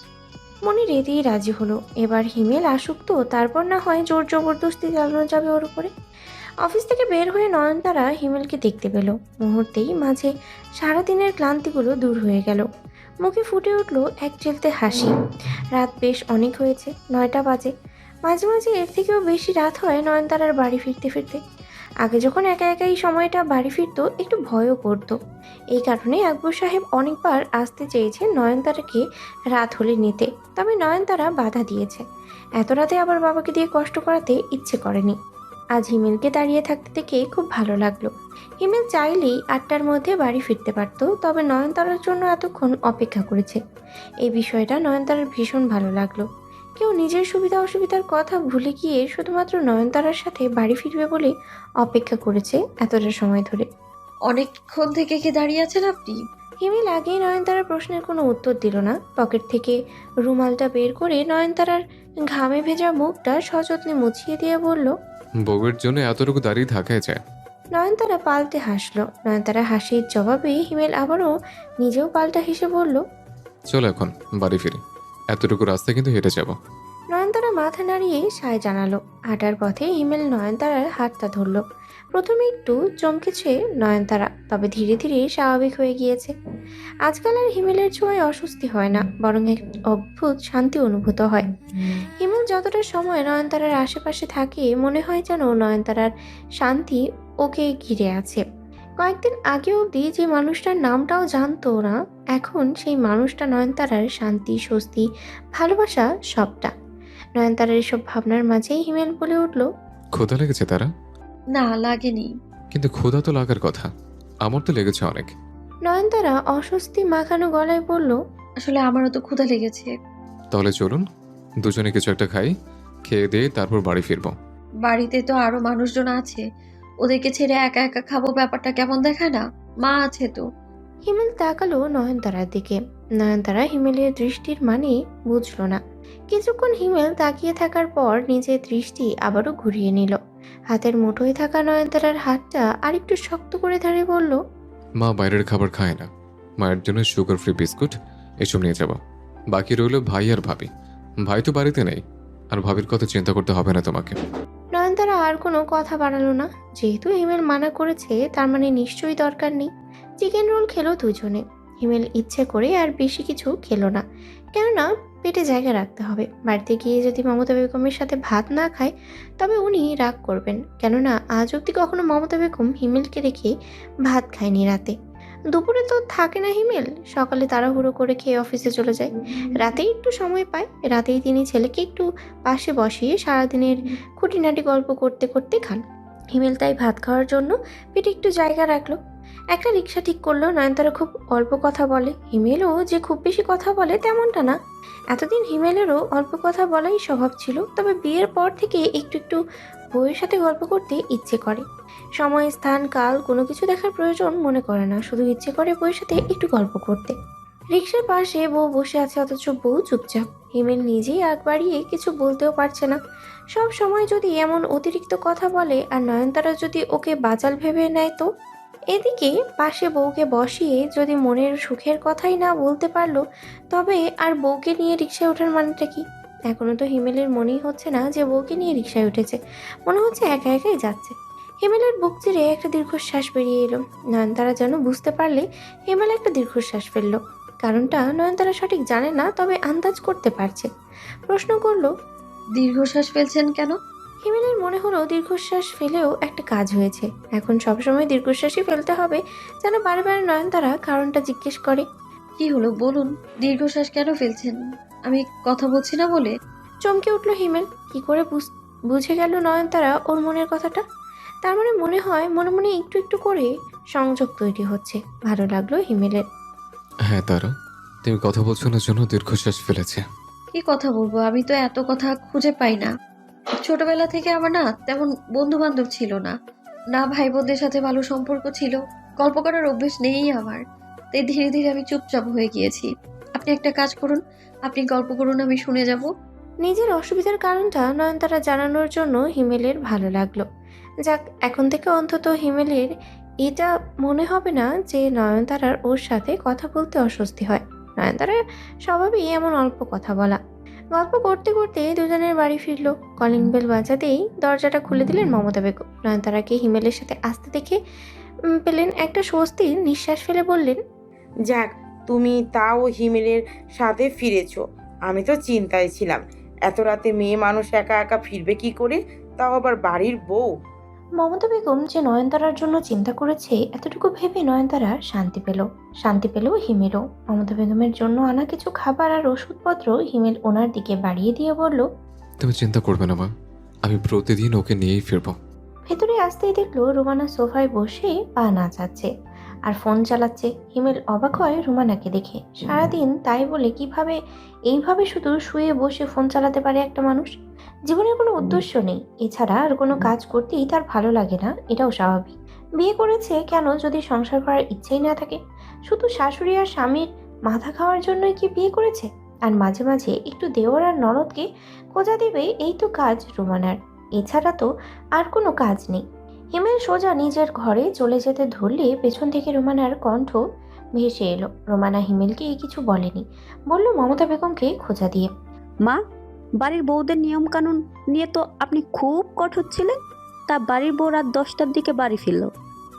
মনির এতেই রাজি হলো। এবার হিমেল আসুক তো তারপর না হয় জোর জবরদস্তি চালানো যাবে ওর উপরে। অফিস থেকে বের হয়ে নয়নতারা হিমেলকে দেখতে পেল। মুহূর্তেই মাঝে সারাদিনের ক্লান্তিগুলো দূর হয়ে গেল। মুখে ফুটে উঠল এক চেলতে হাসি। রাত বেশ অনেক হয়েছে, 9টা বাজে। মাঝে মাঝে এর থেকেও বেশি রাত হয় নয়নতারার বাড়ি ফিরতে ফিরতে। আগে যখন একা একা এই সময়টা বাড়ি ফিরতো একটু ভয়ও করতো। এই কারণে আকবর সাহেব অনেকবার আসতে চেয়েছে নয়নতারাকে রাত হলে নিতে, তবে নয়নতারা বাধা দিয়েছে। এত রাতে আবার বাবাকে দিয়ে কষ্ট করাতে ইচ্ছে করেনি। আজ হিমেলকে দাঁড়িয়ে থাকতে দেখে খুব ভালো লাগলো। হিমেল চাইলেই 8টার মধ্যে বাড়ি ফিরতে পারত, তবে নয়নতারার জন্য এতক্ষণ অপেক্ষা করেছে। এই বিষয়টা নয়নতারার ভীষণ ভালো লাগলো। কেউ নিজের সুবিধা অসুবিধার কথা ভুলে গিয়ে শুধুমাত্র নয়নতারার সাথে বাড়ি ফিরবে বলে অপেক্ষা করেছে এতটা সময় ধরে। অনেকক্ষণ থেকে কি দাঁড়িয়ে আছেন আপনি? হিমেল আগেই নয়নতারার প্রশ্নের কোনো উত্তর দিল না। পকেট থেকে রুমালটা বের করে নয়নতারার ঘামে ভেজা মুখটা সযত্নে মুছিয়ে দিয়ে বলল, বউয়ের জন্য এতটুকু দাঁড়িয়ে থাকাই যায়। নয়নতারা পাল্টে হাসলো। নয়নতারা হাসির জবাবে হিমেল আবারও নিজেও পাল্টা হেসে বলল, চলো এখন বাড়ি ফিরি, এতটুকু রাস্তা কিন্তু হেঁটে যাব। নয়নতারা মাথা নাড়িয়ে সায় জানালো। হাঁটার পথে হিমেল নয়নতারার হাতটা ধরল। প্রথমে একটু চমকেছে নয়নতারা, তবে ধীরে ধীরে স্বাভাবিক হয়ে গিয়েছে। আজকাল আর হিমেলের ছোঁয়ায় অস্বস্তি হয় না, বরং এক অদ্ভুত শান্তি অনুভূত হয়। হিমেল যতটা সময় নয়নতারার আশেপাশে থাকে মনে হয় যেন নয়নতারার শান্তি ওকে ঘিরে আছে। কয়েকদিন আগে অবধি যে মানুষটার নামটাও জানতো না, এখন সেই মানুষটা নয়নতারার শান্তি, স্বস্তি, ভালোবাসা সবটা। নয়নতারার এসব ভাবনার মাঝেই হিমেল বলে উঠল, ক্ষুধা লেগেছে তারা? না, লাগেনি। কিন্তু ক্ষুধা তো লাগার কথা, আমার তো লেগেছে অনেক। নয়নতারা অস্বস্তি মাখানো গলায় বলল, আসলে আমারও তো ক্ষুধা লেগেছে। তাহলে চলুন দুজনে কিছু একটা খাই, খেয়ে দিয়ে তারপর বাড়ি ফিরবো। বাড়িতে তো আরো মানুষজন আছে, ওদেরকে ছেড়ে একা একা খাবো, ব্যাপারটা কেমন দেখায় না? মা আছে তো। হিমেল তাকালো নয়নতারার দিকে। নয়নতারা হিমেলের দৃষ্টির মানে বুঝল না। কিছুক্ষণ হিমেল তাকিয়ে থাকার পর নিজের দৃষ্টি আবারও ঘুরিয়ে নিল। হাতের মুঠোয় থাকা নয়নতারার হাতটা আরেকটু শক্ত করে ধরে বলল, মা বাইরের খাবার খায় না, মায়ের জন্য সুগার ফ্রি বিস্কুট এসব নিয়ে যাব। বাকি রইল ভাই আর ভাবি। ভাই তো বাড়িতে নেই, আর ভাবির কথা চিন্তা করতে হবে না তোমাকে। নয়নতারা আর কোনো কথা বাড়ালো না। যেহেতু হিমেল মানা করেছে তার মানে নিশ্চয়ই দরকার নেই। চিকেন রোল খেলো দুজনে। হিমেল ইচ্ছে করে আর বেশি কিছু খেলো না, কেননা পেটে জায়গা রাখতে হবে। বাড়িতে গিয়ে যদি মমতা বেগমের সাথে ভাত না খায় তবে উনি রাগ করবেন, কেননা আজ অব্দি কখনো মমতা বেগম হিমেলকে রেখে ভাত খায়নি রাতে। দুপুরে তো থাকে না হিমেল, সকালে তাড়াহুড়ো করে খেয়ে অফিসে চলে যায়। রাতেই একটু সময় পায়, রাতেই তিনি ছেলেকে একটু পাশে বসিয়ে সারাদিনের খুঁটিনাটি গল্প করতে করতে খান। হিমেল তাই ভাত খাওয়ার জন্য পেটে একটু জায়গা রাখলো। একটা রিক্সা ঠিক করলো। নয়নতারা খুব অল্প কথা বলে, হিমেলও যে খুব বেশি কথা বলে তেমনটা না। এতদিন হিমেলেরও অল্প কথা বলাই স্বভাব ছিল, তবে বিয়ের পর থেকে একটু একটু বউয়ের সাথে গল্প করতে ইচ্ছে করে। সময়, স্থান, কাল কোনো কিছু দেখার প্রয়োজন মনে করে না, শুধু ইচ্ছে করে বউয়ের সাথে একটু গল্প করতে। রিক্সার পাশে বউ বসে আছে, অথচ বউ চুপচাপ। হিমেল নিজেই আগ বাড়িয়ে কিছু বলতেও পারছে না। সব সময় যদি এমন অতিরিক্ত কথা বলে আর নয়নতারা যদি ওকে বাচাল ভেবে নেয় তো? এদিকে পাশে বউকে বসিয়ে যদি মনের সুখের কথাই না বলতে পারলো, তবে আর বউকে নিয়ে রিক্সায় ওঠার মানেটা কি? এখনো তো হিমেলের মনেই হচ্ছে না যে বউকে নিয়ে রিক্সায় উঠেছে, মনে হচ্ছে একা একাই যাচ্ছে। হিমেলের বুক চিরে একটা দীর্ঘশ্বাস বেরিয়ে এলো। নয়নতারা যেন বুঝতে পারলে হিমেল একটা দীর্ঘশ্বাস ফেললো। কারণটা নয়নতারা সঠিক জানে না, তবে আন্দাজ করতে পারছে। প্রশ্ন করলো, দীর্ঘশ্বাস ফেলছেন কেন? হিমেলের মনে হলো দীর্ঘশ্বাস ফেলেও একটা কাজ হয়েছে, এখন সবসময় দীর্ঘশ্বাসই ফেলতে হবে, যেন বারে বারে নয়নতারা কারণটা জিজ্ঞেস করে। কি হলো বলুন, দীর্ঘশ্বাস কেন ফেলছেন? আমি কথা বলছি না বলে? চমকে উঠল হিমেল। কি করে বুঝে গেল নয়নতারা ওর মনের কথাটা? তার মানে মনে হয় মনে মনে একটু একটু করে সংযোগ তৈরি হচ্ছে। ভালো লাগলো হিমেলের। হ্যাঁ তারা, তুমি কথা বলছো না জন্য দীর্ঘশ্বাস ফেলেছে। কি কথা বলবো, আমি তো এত কথা খুঁজে পাই না। ছোটবেলা থেকে আমার না তেমন বন্ধু বান্ধব ছিল না, না ভাই বোনদের সাথে ভালো সম্পর্ক ছিল, গল্প করার অভ্যেস নেই আমার। তাই ধীরে ধীরে আমি চুপচাপ হয়ে গিয়েছি। আপনি একটা কাজ করুন, আপনি গল্প করুন, আমি শুনে যাব। নিজের অসুবিধার কারণটা নয়নতারা জানানোর জন্য হিমেলের ভালো লাগলো। যাক, এখন থেকে অন্তত হিমেলের এটা মনে হবে না যে নয়নতারার ওর সাথে কথা বলতে অস্বস্তি হয়। নয়নতারার স্বভাবই এমন অল্প কথা বলা। গল্প করতে করতে দুজনের বাড়ি ফিরলো। কলিং বেল বাজাতেই দরজাটা খুলে দিলেন মমতা বেগম। নয়নতারাকে হিমেলের সাথে আসতে দেখে পেলেন একটা স্বস্তির নিঃশ্বাস ফেলে বললেন, যাক, তুমি তাও হিমেলের সাথে ফিরেছো। আমি তো চিন্তায় ছিলাম, এত রাতে মেয়ে মানুষ একা একা ফিরবে কি করে, তাও আবার বাড়ির বউ। মমতা বেগম যে নয়নতারার জন্য চিন্তা করেছে এতটুকু ভেবে নয়নতারা শান্তি পেল হিমেলও। মমতা বেগমের জন্য আনা কিছু খাবার আর ওষুধপত্র হিমেল ওনার দিকে বাড়িয়ে দিয়ে বলল, তুমি চিন্তা করবে না মা, আমি প্রতিদিন ওকে নিয়েই ফিরবো। ভেতরে আসতেই দেখলো রুমানা সোফায় বসে পা নাচাচ্ছে আর ফোন চালাচ্ছে। হিমেল অবাক হয় রুমানাকে দেখে। সারাদিন তাই বলে কিভাবে এইভাবে শুধু শুয়ে বসে ফোন চালাতে পারে একটা মানুষ? জীবনের কোনো উদ্দেশ্য নেই, এছাড়া আর কোনো কাজ করতেই তার ভালো লাগে না, এটাও স্বাভাবিক। বিয়ে করেছে কেন যদি সংসার করার ইচ্ছেই না থাকে? শুধু শাশুড়ি আর স্বামীর মাথা খাওয়ার জন্যই কি বিয়ে করেছে? আর মাঝে মাঝে একটু দেওর আর ননদকে খোঁজা দেবে, এই তো কাজ রুমানার। এছাড়া তো আর কোনো কাজ নেই। হিমেল সোজা নিজের ঘরে চলে যেতে ধরলে পেছন থেকে রোমানার কণ্ঠ ভেসে এলো। রোমানা হিমেলকে কিছু বলেনি, বলল মমতা বেগমকে খোঁজা দিয়ে। মা, বাড়ির বউদের নিয়ম কানুন নিয়ে তো আপনি খুব কঠোর ছিলেন। তা বাড়ির বউ রাত 10টার দিকে বাড়ি ফিরল,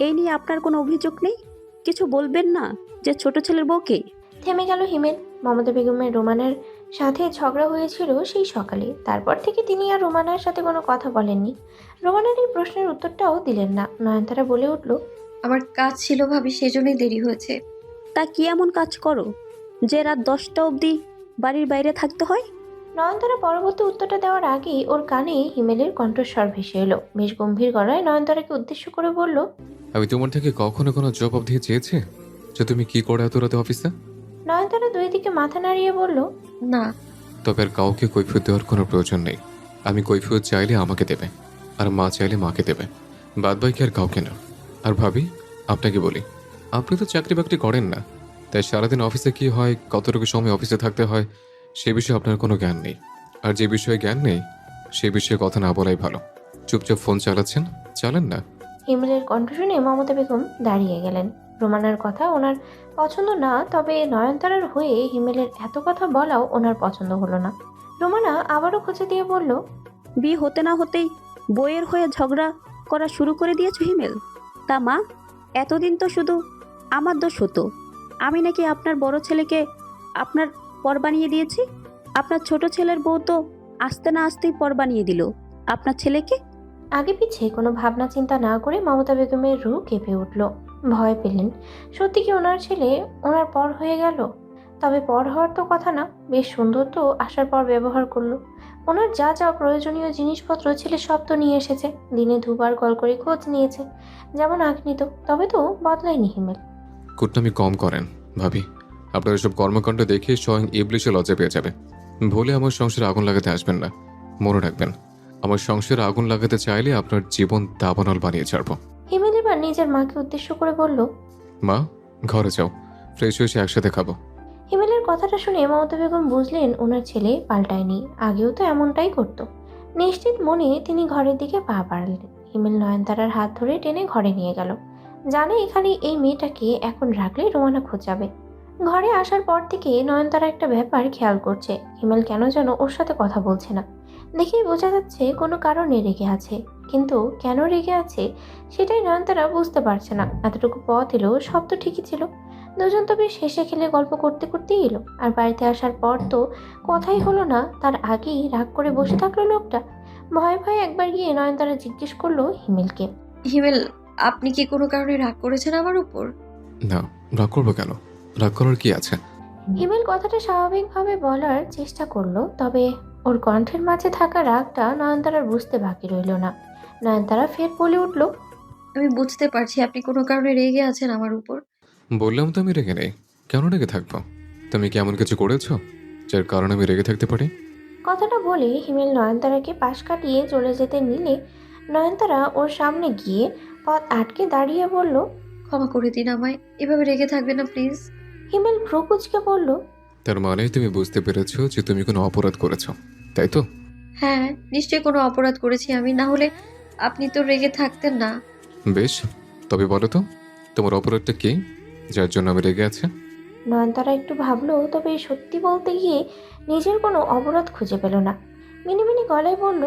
এই নিয়ে আপনার কোনো অভিযোগ নেই? কিছু বলবেন না যে ছোট ছেলের বউকে? থেমে গেল হিমেল। মমতা বেগমের রোমানার সাথে ঝগড়া হয়েছিল সেই সকালে, তারপর থেকে তিনি আর রোমানার সাথে কোনো কথা বলেননি। রোমানার এই প্রশ্নের উত্তরটাও দিলেন না। নয়নতারা বলে উঠল, আমার কাজ ছিল ভাবি, সেজন্যই দেরি হয়েছে। তা কি এমন কাজ করো যে রাত 10টা অবধি বাড়ির বাইরে থাকতে হয়? নয়নতারা পরবর্তী উত্তরটা দেওয়ার আগেই ওর কানে হিমেলের কণ্ঠস্বর ভেসে এলো। বেশ গম্ভীর গলায় নয়নতারাকে উদ্দেশ্য করে বলল, আমি তোমার থেকে কখনো কোনো জবাব দিয়ে চেয়েছি যে তুমি কি করে এত রাতে অফিসে? নয়নতারা দুই দিকে মাথা নাড়িয়ে বলল, না। তবে আর কাউকে কৈফিয়ত দেওয়ার কোনো প্রয়োজন নেই। আমি কৈফিয়ত চাইলে আমাকে দেবে, আর মা চাইলে মাকে দেবে, বাদ বাকি আর কাউকে না। আর ভাবি, আপনাকে বলি, আপনি তো চাকরি বাকরি করেন না, তাই সারাদিন অফিসে কি হয়, কতটুকু সময় অফিসে থাকতে হয়, সে বিষয়ে আপনার কোনো জ্ঞান নেই। আর যে বিষয়ে জ্ঞান নেই সে বিষয়ে কথা না বলাই ভালো। চুপচাপ ফোন চালাচ্ছেন, চালেন না। হিমেলের কণ্ঠ শুনে মমতা বেগম দাঁড়িয়ে গেলেন। রোমানার কথা ওনার পছন্দ না, তবে নয়নতারার হয়ে হিমেলের এত কথা বলাও ওনার পছন্দ হলো না। রোমানা আবারও খোঁজা দিয়ে বলল, বিয়ে হতে না হতেই বইয়ের হয়ে ঝগড়া করা শুরু করে দিয়েছো হিমেল? তা মা, এতদিন তো শুধু আমার দোষ হতো। আমি নাকি আপনার বড় ছেলেকে আপনার পর বানিয়ে দিয়েছি। আপনার ছোট ছেলের বউ তো আসতে না আসতেই পর বানিয়ে দিল আপনার ছেলেকে। আগে পিছে কোনো ভাবনা চিন্তা না করে মমতা বেগমের রু কেঁপে উঠল। ভয় পেলেন, সত্যি কি ওনার ছেলে ওনার পর হয়ে গেল? তবে পর হওয়ার তো কথা না, বেশ সুন্দর তো আসার পর ব্যবহার করলো। ওনার যা যা প্রয়োজনীয় জিনিসপত্র ছেলে সব তো নিয়ে এসেছে, দিনে দুবার কল করে খোঁজ নিয়েছে, যেমন আগ নিত, তবে তো বদলায়নি হিমেল। কুটনামি কম করেন ভাবি। আপনার এসব কর্মকাণ্ড দেখে স্বয়ং ইবলিশে লজ্জা পেয়ে যাবে। ভুলে আমার সংসারে আগুন লাগাতে আসবেন না। মনে রাখবেন, আমার সংসারে আগুন লাগাতে চাইলে আপনার জীবন দাবানল বানিয়ে ছাড়বো। হিমেল এবার নিজের মাকে উদ্দেশ্য করে বলল। মা, ঘরে যাও, ফ্রেশ হয়েছে একসাথে খাবো। হিমেলের কথাটা শুনে মমতা বেগম বুঝলেন ওনার ছেলে পাল্টায়নি, আগেও তো এমনটাই করত। নিশ্চিত মনে তিনি ঘরের দিকে পা বাড়ালেন। হিমেল নয়নতারার হাত ধরে টেনে ঘরে নিয়ে গেল। জানে এখানে এই মেয়েটাকে এখন রাখলে রোমানা খোঁজাবে। ঘরে আসার পর থেকে নয়নতারা একটা ব্যাপার খেয়াল করছে, হিমেল কেন যেন ওর সাথে কথা বলছে না। দেখেই বোঝা যাচ্ছে কোনো কারণে রেগে আছে, কিন্তু কেন রেগে আছে সেটাই নয়নতারা বুঝতে পারছে না। এতটুকু পথ এলো, সব তো ঠিকই ছিল। দুজন তো বেশ হেসে খেলে গল্প করতে করতেই এলো, আর বাড়িতে আসার পর তো কথাই হলো না, তার আগেই রাগ করে বসে থাকলো লোকটা। ভয়ে ভয়ে একবার গিয়ে নয়নতারা জিজ্ঞেস করলো হিমেলকে। হিমেল, আপনি কি কোনো কারণে রাগ করেছেন আমার উপর? না, রাগ করবো কেন? রাগ করার কি আছে? হিমেল কথাটা স্বাভাবিকভাবে বলার চেষ্টা করলো, তবে ওর কণ্ঠের মাঝে থাকা রাগটা নয়নতারার বুঝতে বাকি রইল না। নয়নতারা ফের বলে উঠল। আমি বুঝতে পারছি আপনি কোনো কারণে রেগে আছেন আমার উপর। বললাম তো আমি রেগে নেই। কেন রেগে থাকবো? তুমি কি এমন কিছু করেছো যার কারণে আমি রেগে থাকতে পারি? কথাটা বলে হিমেল নয়নতারাকে পাশ কাটিয়ে চলে যেতে নিলে নয়নতারা ওর সামনে গিয়ে পথ আটকে দাঁড়িয়ে বলল। ক্ষমা করে দিন আমায়, এভাবে রেগে থাকবেন না প্লিজ। হিমেল ভ্রু কুঁচকে বলল। তার মানে তুমি বুঝতে পেরেছো যে তুমি কোনো অপরাধ করেছো, তাই তো? হ্যাঁ, নিশ্চয়ই কোনো অপরাধ করেছি আমি, না হলে আপনি তো রেগে থাকতেন না। বেশ, তবে বলো তো তোমার অপরাধটা কি যার জন্য আমি রেগে আছি? নয়নতারা একটু ভাবলো, তবে সত্যি বলতে গিয়ে নিজের কোনো অপরাধ খুঁজে পেল না। মিনিমিনি গলায় বলল।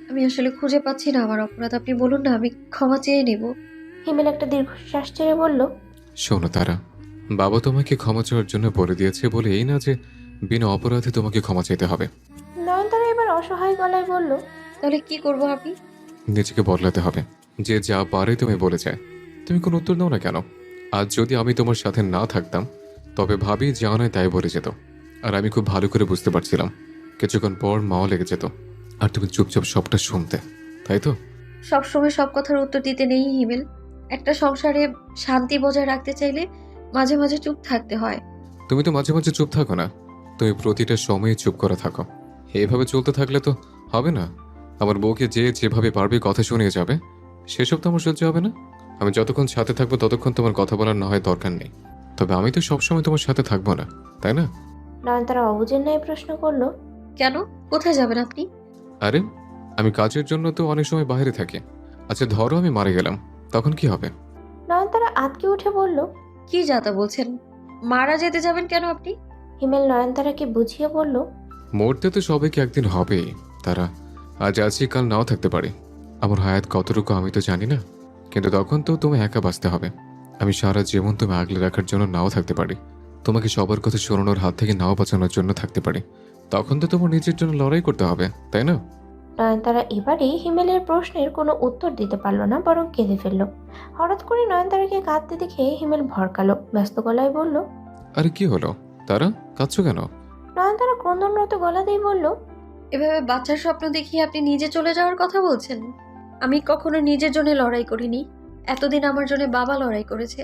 আমি আসলে খুঁজে পাচ্ছি না আমার অপরাধ, আপনি বলুন না, আমি ক্ষমা চেয়ে নেব। হিমেল একটা দীর্ঘশ্বাস ছেড়ে বলল। শোনো তারা, বাবা তোমাকে ক্ষমা চাওয়ার জন্য বলে দিয়েছে বলে এই না যে বিনা অপরাধে তোমাকে ক্ষমা চাইতে হবে। নয়নতারা এবার অসহায় গলায় বলল। তাহলে কি করব আমি? নিজেকে বদলাতে হবে। যে যা পারে তুমি বলে যায়। তুমি কোনো উত্তর দাও না কেন? আজ যদি আমি তোমার সাথে না থাকতাম তবে ভাবি যা নয় তাই বলে যেত, আর আমি খুব ভালো করে বুঝতে পারছিলাম। কিছুক্ষণ পর মাও লেগে যেত, আর তুমি চুপচাপ সবটা শুনতে, তাই তো? সব সময় সব কথার উত্তর দিতে নেই হিমেল। একটা সংসারে শান্তি বজায় রাখতে চাইলে মাঝে মাঝে চুপ থাকতে হয়। তুমি তো মাঝে মাঝে চুপ থাকো না, তুমি প্রতিটা সময়ে চুপ করে থাকো। এভাবে চলতে থাকলে তো হবে না। আমার বউকে যে যেভাবে পারবে কথা শুনিয়ে যাবে, সেসব তো আমার সহ্য হবে না। আমি যতক্ষণ সাথে থাকবো ততক্ষণ তোমার কথা বলার না হয় দরকার নেই, তবে আমি তো সবসময় তোমার সাথে থাকবো না, তাই না? নয়নতারা অবুঝের ন্যায় প্রশ্ন করলো। কেন? কোথায় যাবেন আপনি? আরে, আমি কাজের জন্য তো অনেক সময় বাইরে থাকি। আচ্ছা ধরো আমি মারা গেলাম, তখন কি হবে? নয়নতারা আতকে উঠে বলল। কি যাতা বলছেন? মারা যেতে যাবেন কেন আপনি? হিমেল নয়নতারাকে বুঝিয়ে বলল। মরতে তো সবাইকে একদিন হবেই তারা। আজ আছি, কাল নাও থাকতে পারি। আমার হায়াত কতটুকু আমি তো জানি না, কিন্তু তখন তো তুমি একা বাঁচতে হবে। আমি সারা জীবন তুমি আগলে রাখার জন্য নাও থাকতে পারি, তোমাকে সবার কথা শোনানোর হাত থেকে নাও বাঁচানোর জন্য থাকতে পারি। তখন তো তোমার নিজের জন্য লড়াই করতে হবে, তাই না? নয়নতারা এবারে হিমেলের প্রশ্নের কোনো উত্তর দিতে পারল না, বরং কেঁদে ফেলল। হঠাৎ করে নয়নতারাকে কাঁদতে দেখে হিমেল ভরকালো, ব্যস্ত গলায় বলল। আরে কি হলো তারা, কাঁদছো কেন? নয়নতারা ক্রন্দনরত গলাতেই বলল। এভাবে বাচ্চার স্বপ্ন দেখিয়ে আপনি নিজে চলে যাওয়ার কথা বলছেন? আমি কখনো নিজের জন্য লড়াই করিনি। এতদিন আমার জন্য বাবা লড়াই করেছে,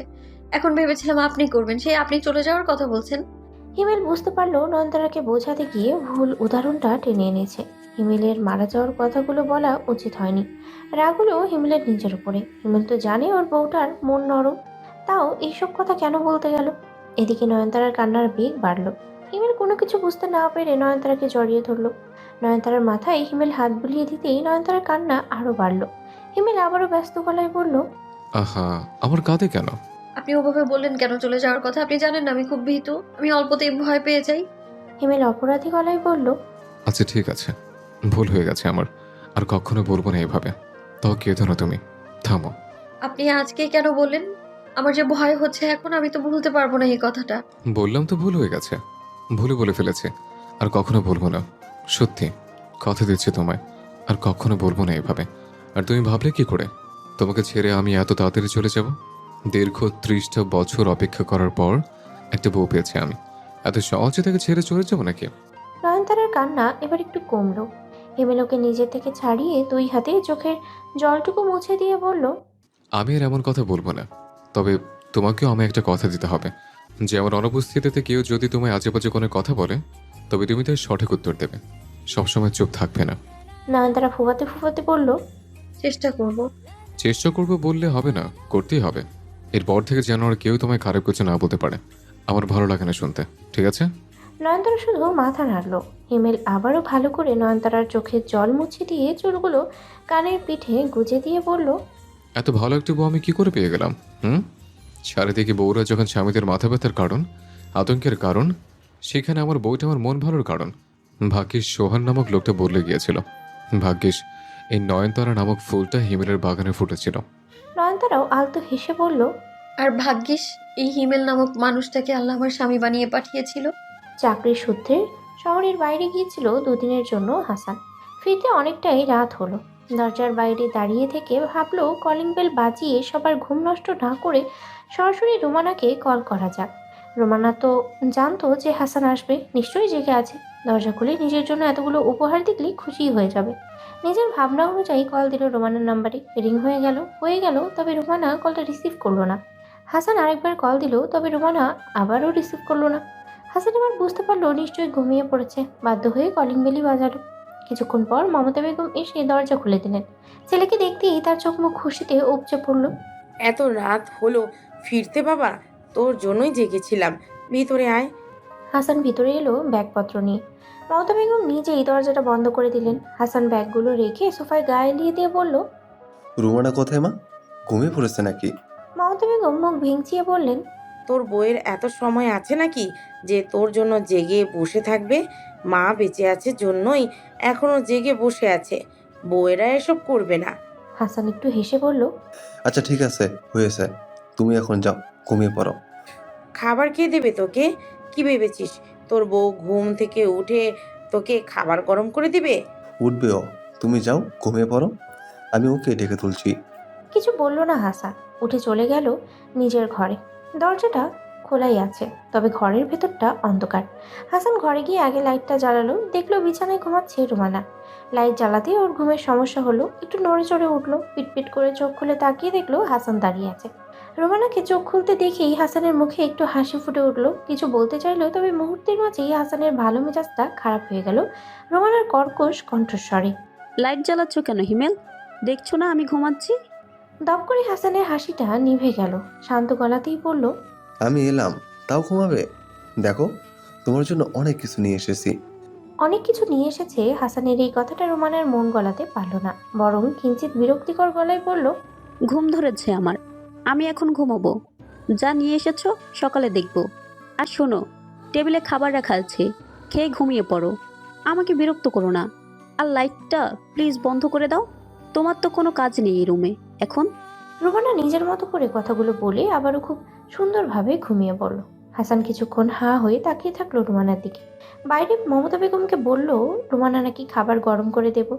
এখন ভেবেছিলাম আপনি করবেন, সেই আপনি চলে যাওয়ার কথা বলছেন। হিমেল বুঝতে পারলো নয়নতারাকে বোঝাতে গিয়ে ভুল উদাহরণটা টেনে এনেছে। হিমেলের মারা যাওয়ার কথাগুলো বলা উচিত হয়নি। রাগ হলো হিমেলের নিজের উপরে। হিমেল তো জানে ওর বউটার মন নরম, তাও এইসব কথা কেন বলতে গেল? এদিকে নয়নতারার কান্নার বেগ বাড়লো। হিমেল কোনো কিছু বুঝতে না পেরে নয়নতারাকে জড়িয়ে ধরলো। নয়নতারার মাথায় হিমেল হাত বুলিয়ে দিতেই নয়নতারার কান্না আরো বাড়লো। হিমেল আবারও ব্যস্ত গলায় বলল। আহা, আমার কাঁদে কেন? আপনি ওভাবে বললেন কেন চলে যাওয়ার কথা? আপনি জানেন না আমি খুব ভীতু, আমি অল্পতেই ভয় পেয়ে যাই। হিমেল অপরাধী গলায় বলল। আচ্ছা ঠিক আছে, ভুল হয়ে গেছে আমার, আর কখনো বলবো না এভাবে। তাও কেঁদো না তুমি, থামো। আপনি আজকে কেন বললেন? আমার যে ভয় হচ্ছে এখন, আমি তো ভুলতে পারবো না এই কথাটা। বললাম তো ভুল হয়ে গেছে, ভুলে বলে ফেলেছে, আর কখনো বলবো না। সত্যি কথা দিচ্ছি তোমায়, আর কখনো বলবো না এভাবে। আর তুমি ভাবলে কি করে তোমাকে ছেড়ে আমি এত তাড়াতাড়ি চলে যাব? দীর্ঘ 30টা বছর অপেক্ষা করার পর একটা বউ পেয়েছি আমি, এত সহজে তাকে ছেড়ে চলে যাবো নাকি? নয়নতারার কান্না এবার একটু কমলো। হিমেল ওকে নিজের থেকে ছাড়িয়ে 2 হাতে চোখের জলটুকু মুছে দিয়ে বলল, আমি আর এমন কথা বলবো না, তবে তোমাকেও আমি একটা কথা দিতে হবে যে আমার অনুপস্থিতিতে কেউ যদি তোমায় আজে বাজে কোনো কথা বলে, তবে তুমি তার সঠিক উত্তর দেবে, সবসময় চুপ থাকবে না। নয়নতারা ফুফাতে ফুফাতে বলল, চেষ্টা করব। চেষ্টা করবো বললে হবে না, করতেই হবে। এরপর থেকে যেন আর কেউ তোমায় খারাপ কিছু না বলতে পারে। আমার ভালো লাগে না শুনতে, ঠিক আছে? নয়নতারা শুধু মাথা নাড়ল। হিমেল আবারও ভালো করে নয়নতারার চোখের জল মুছে দিয়ে চুলগুলো কানের পিঠে গুজে দিয়ে বলল, এত ভালো একটা বউ আমি কি করে পেয়ে গেলাম? চারিদিকে বউরা যখন স্বামীদের মাথা ব্যথার কারণ, আতঙ্কের কারণ, সেখানে আমার বউটা আমার মন ভালোর কারণ। ভাগ্যিস সোহান নামক লোকটা বদলে গিয়েছিল। ভাগ্যিস এই নয়নতারা নামক ফুলটা হিমেলের বাগানে ফুটেছিল। নয়নতারাও আলতো হেসে বলল, আর ভাগ্যিস এই হিমেল নামক মানুষটাকে আল্লাহ আমার স্বামী বানিয়ে পাঠিয়েছিল। চাকরির সূত্রে শহরের বাইরে গিয়েছিল 2 দিনের জন্য হাসান। ফিরতে অনেকটাই রাত হলো। দরজার বাইরে দাঁড়িয়ে থেকে ভাবলো কলিং বেল বাজিয়ে সবার ঘুম নষ্ট না করে সরাসরি রোমানাকে কল করা যাক। রোমানা তো জানতো যে হাসান আসবে, নিশ্চয়ই জেগে আছে। দরজা খুলে নিজের জন্য এতগুলো উপহার দেখলেই খুশি হয়ে যাবে। নিজের ভাবনা অনুযায়ী কল দিল রোমানার নাম্বারে। রিং হয়ে গেল, তবে রোমানা কলটা রিসিভ করলো না। হাসান আরেকবার কল দিল, তবে রোমানা আবারও রিসিভ করলো না। হাসান এবার বুঝতে পারলো নিশ্চয়ই ঘুমিয়ে পড়েছে। বাধ্য হয়ে কলিং বেলই বাজালো। কিছুক্ষণ পর মমতা বেগম এসে দরজা খুলে দিলেন। ছেলেকে দেখতেই তার চোখ মুখ খুশিতে উপচে পড়ল। এত রাত হলো ফিরতে বাবা, তোর জন্যই জেগেছিলাম, ভিতরে আয়। হাসান ভিতরে এলো ব্যাগপত্র নিয়ে। মমতা বেগম নিজেই দরজাটা বন্ধ করে দিলেন। হাসান ব্যাগগুলো রেখে সোফায় গায়ে এলিয়ে দিয়ে বলল, রুমানা কোথায় মা? ঘুমিয়ে পড়েছে নাকি? মমতা বেগম মুখ ভেঙচিয়ে বললেন, তোর বইয়ের এত সময় আছে নাকি যে তোর জন্য জেগে বসে থাকবে? মা বেঁচে আছে জন্যই এখনো জেগে বসে আছে, বউয়েরা এসব করবে না। হাসান একটু হেসে বলল, আচ্ছা ঠিক আছে, হয়েছে, তুমি এখন যাও, ঘুমিয়ে পড়ো। খাবার খেয়ে দেবে তোকে? কি ভেবেছিস তোর বউ ঘুম থেকে উঠে তোকে খাবার গরম করে দিবে? উঠবেও, তুমি যাও, ঘুমিয়ে পড়ো, আমি ওকে ডেকে তুলছি। কিছু বলল না হাসান। উঠে চলে গেল নিজের ঘরে। দরজাটা খোলাই আছে, তবে ঘরের ভেতরটা অন্ধকার। হাসান ঘরে গিয়ে আগে লাইটটা জ্বালালো। দেখলো বিছানায় ঘুমাচ্ছে রুমানা। লাইট জ্বালাতে ওর ঘুমের সমস্যা হলো। একটু নড়ে চড়ে উঠলো। পিটপিট করে চোখ খুলে তাকিয়ে দেখলো হাসান দাঁড়িয়ে আছে। রোমানাকে চোখ খুলতে দেখেই হাসানের মুখে একটু হাসি ফুটে উঠলো। কিছু বলতে চাইলো, তবে মুহূর্তের মাঝেই হাসানের ভালো মেজাজটা খারাপ হয়ে গেল রোমানার কর্কশ কণ্ঠস্বরে। লাইট জ্বালাচ্ছ কেন হিমেল? দেখছো না আমি ঘুমাচ্ছি? দপ করে হাসানের হাসিটা নিভে গেল। শান্ত গলাতেই বলল, আমি এলাম, তাও ঘুমাবে? দেখো, তোমার জন্য অনেক কিছু নিয়ে এসেছি। অনেক কিছু নিয়ে এসেছে। হাসানের এই কথাটা রোমানার মন গলাতে পারল না, বরং কিঞ্চিত বিরক্তিকর গলায় বলল, ঘুম ধরেছে আমার, আমি এখন ঘুমাবো। যা নিয়ে এসেছো সকালে দেখবো। আর শোনো, টেবিলে খাবার রাখা আছে, খেয়ে ঘুমিয়ে পড়ো, আমাকে বিরক্ত করো না। আর লাইটটা প্লিজ বন্ধ করে দাও, তোমার তো কোনো কাজ নেই এই রুমে এখন। রোমানা নিজের মতো করে কথাগুলো বলে আবারও খুব সুন্দরভাবে ঘুমিয়ে পড়ল। হাসান কিছুক্ষণ হাঁ হয়ে তাকিয়ে থাকলো রোমানার দিকে। বাইরে মমতা বেগমকে বলল রোমানা নাকি খাবার গরম করে দেব,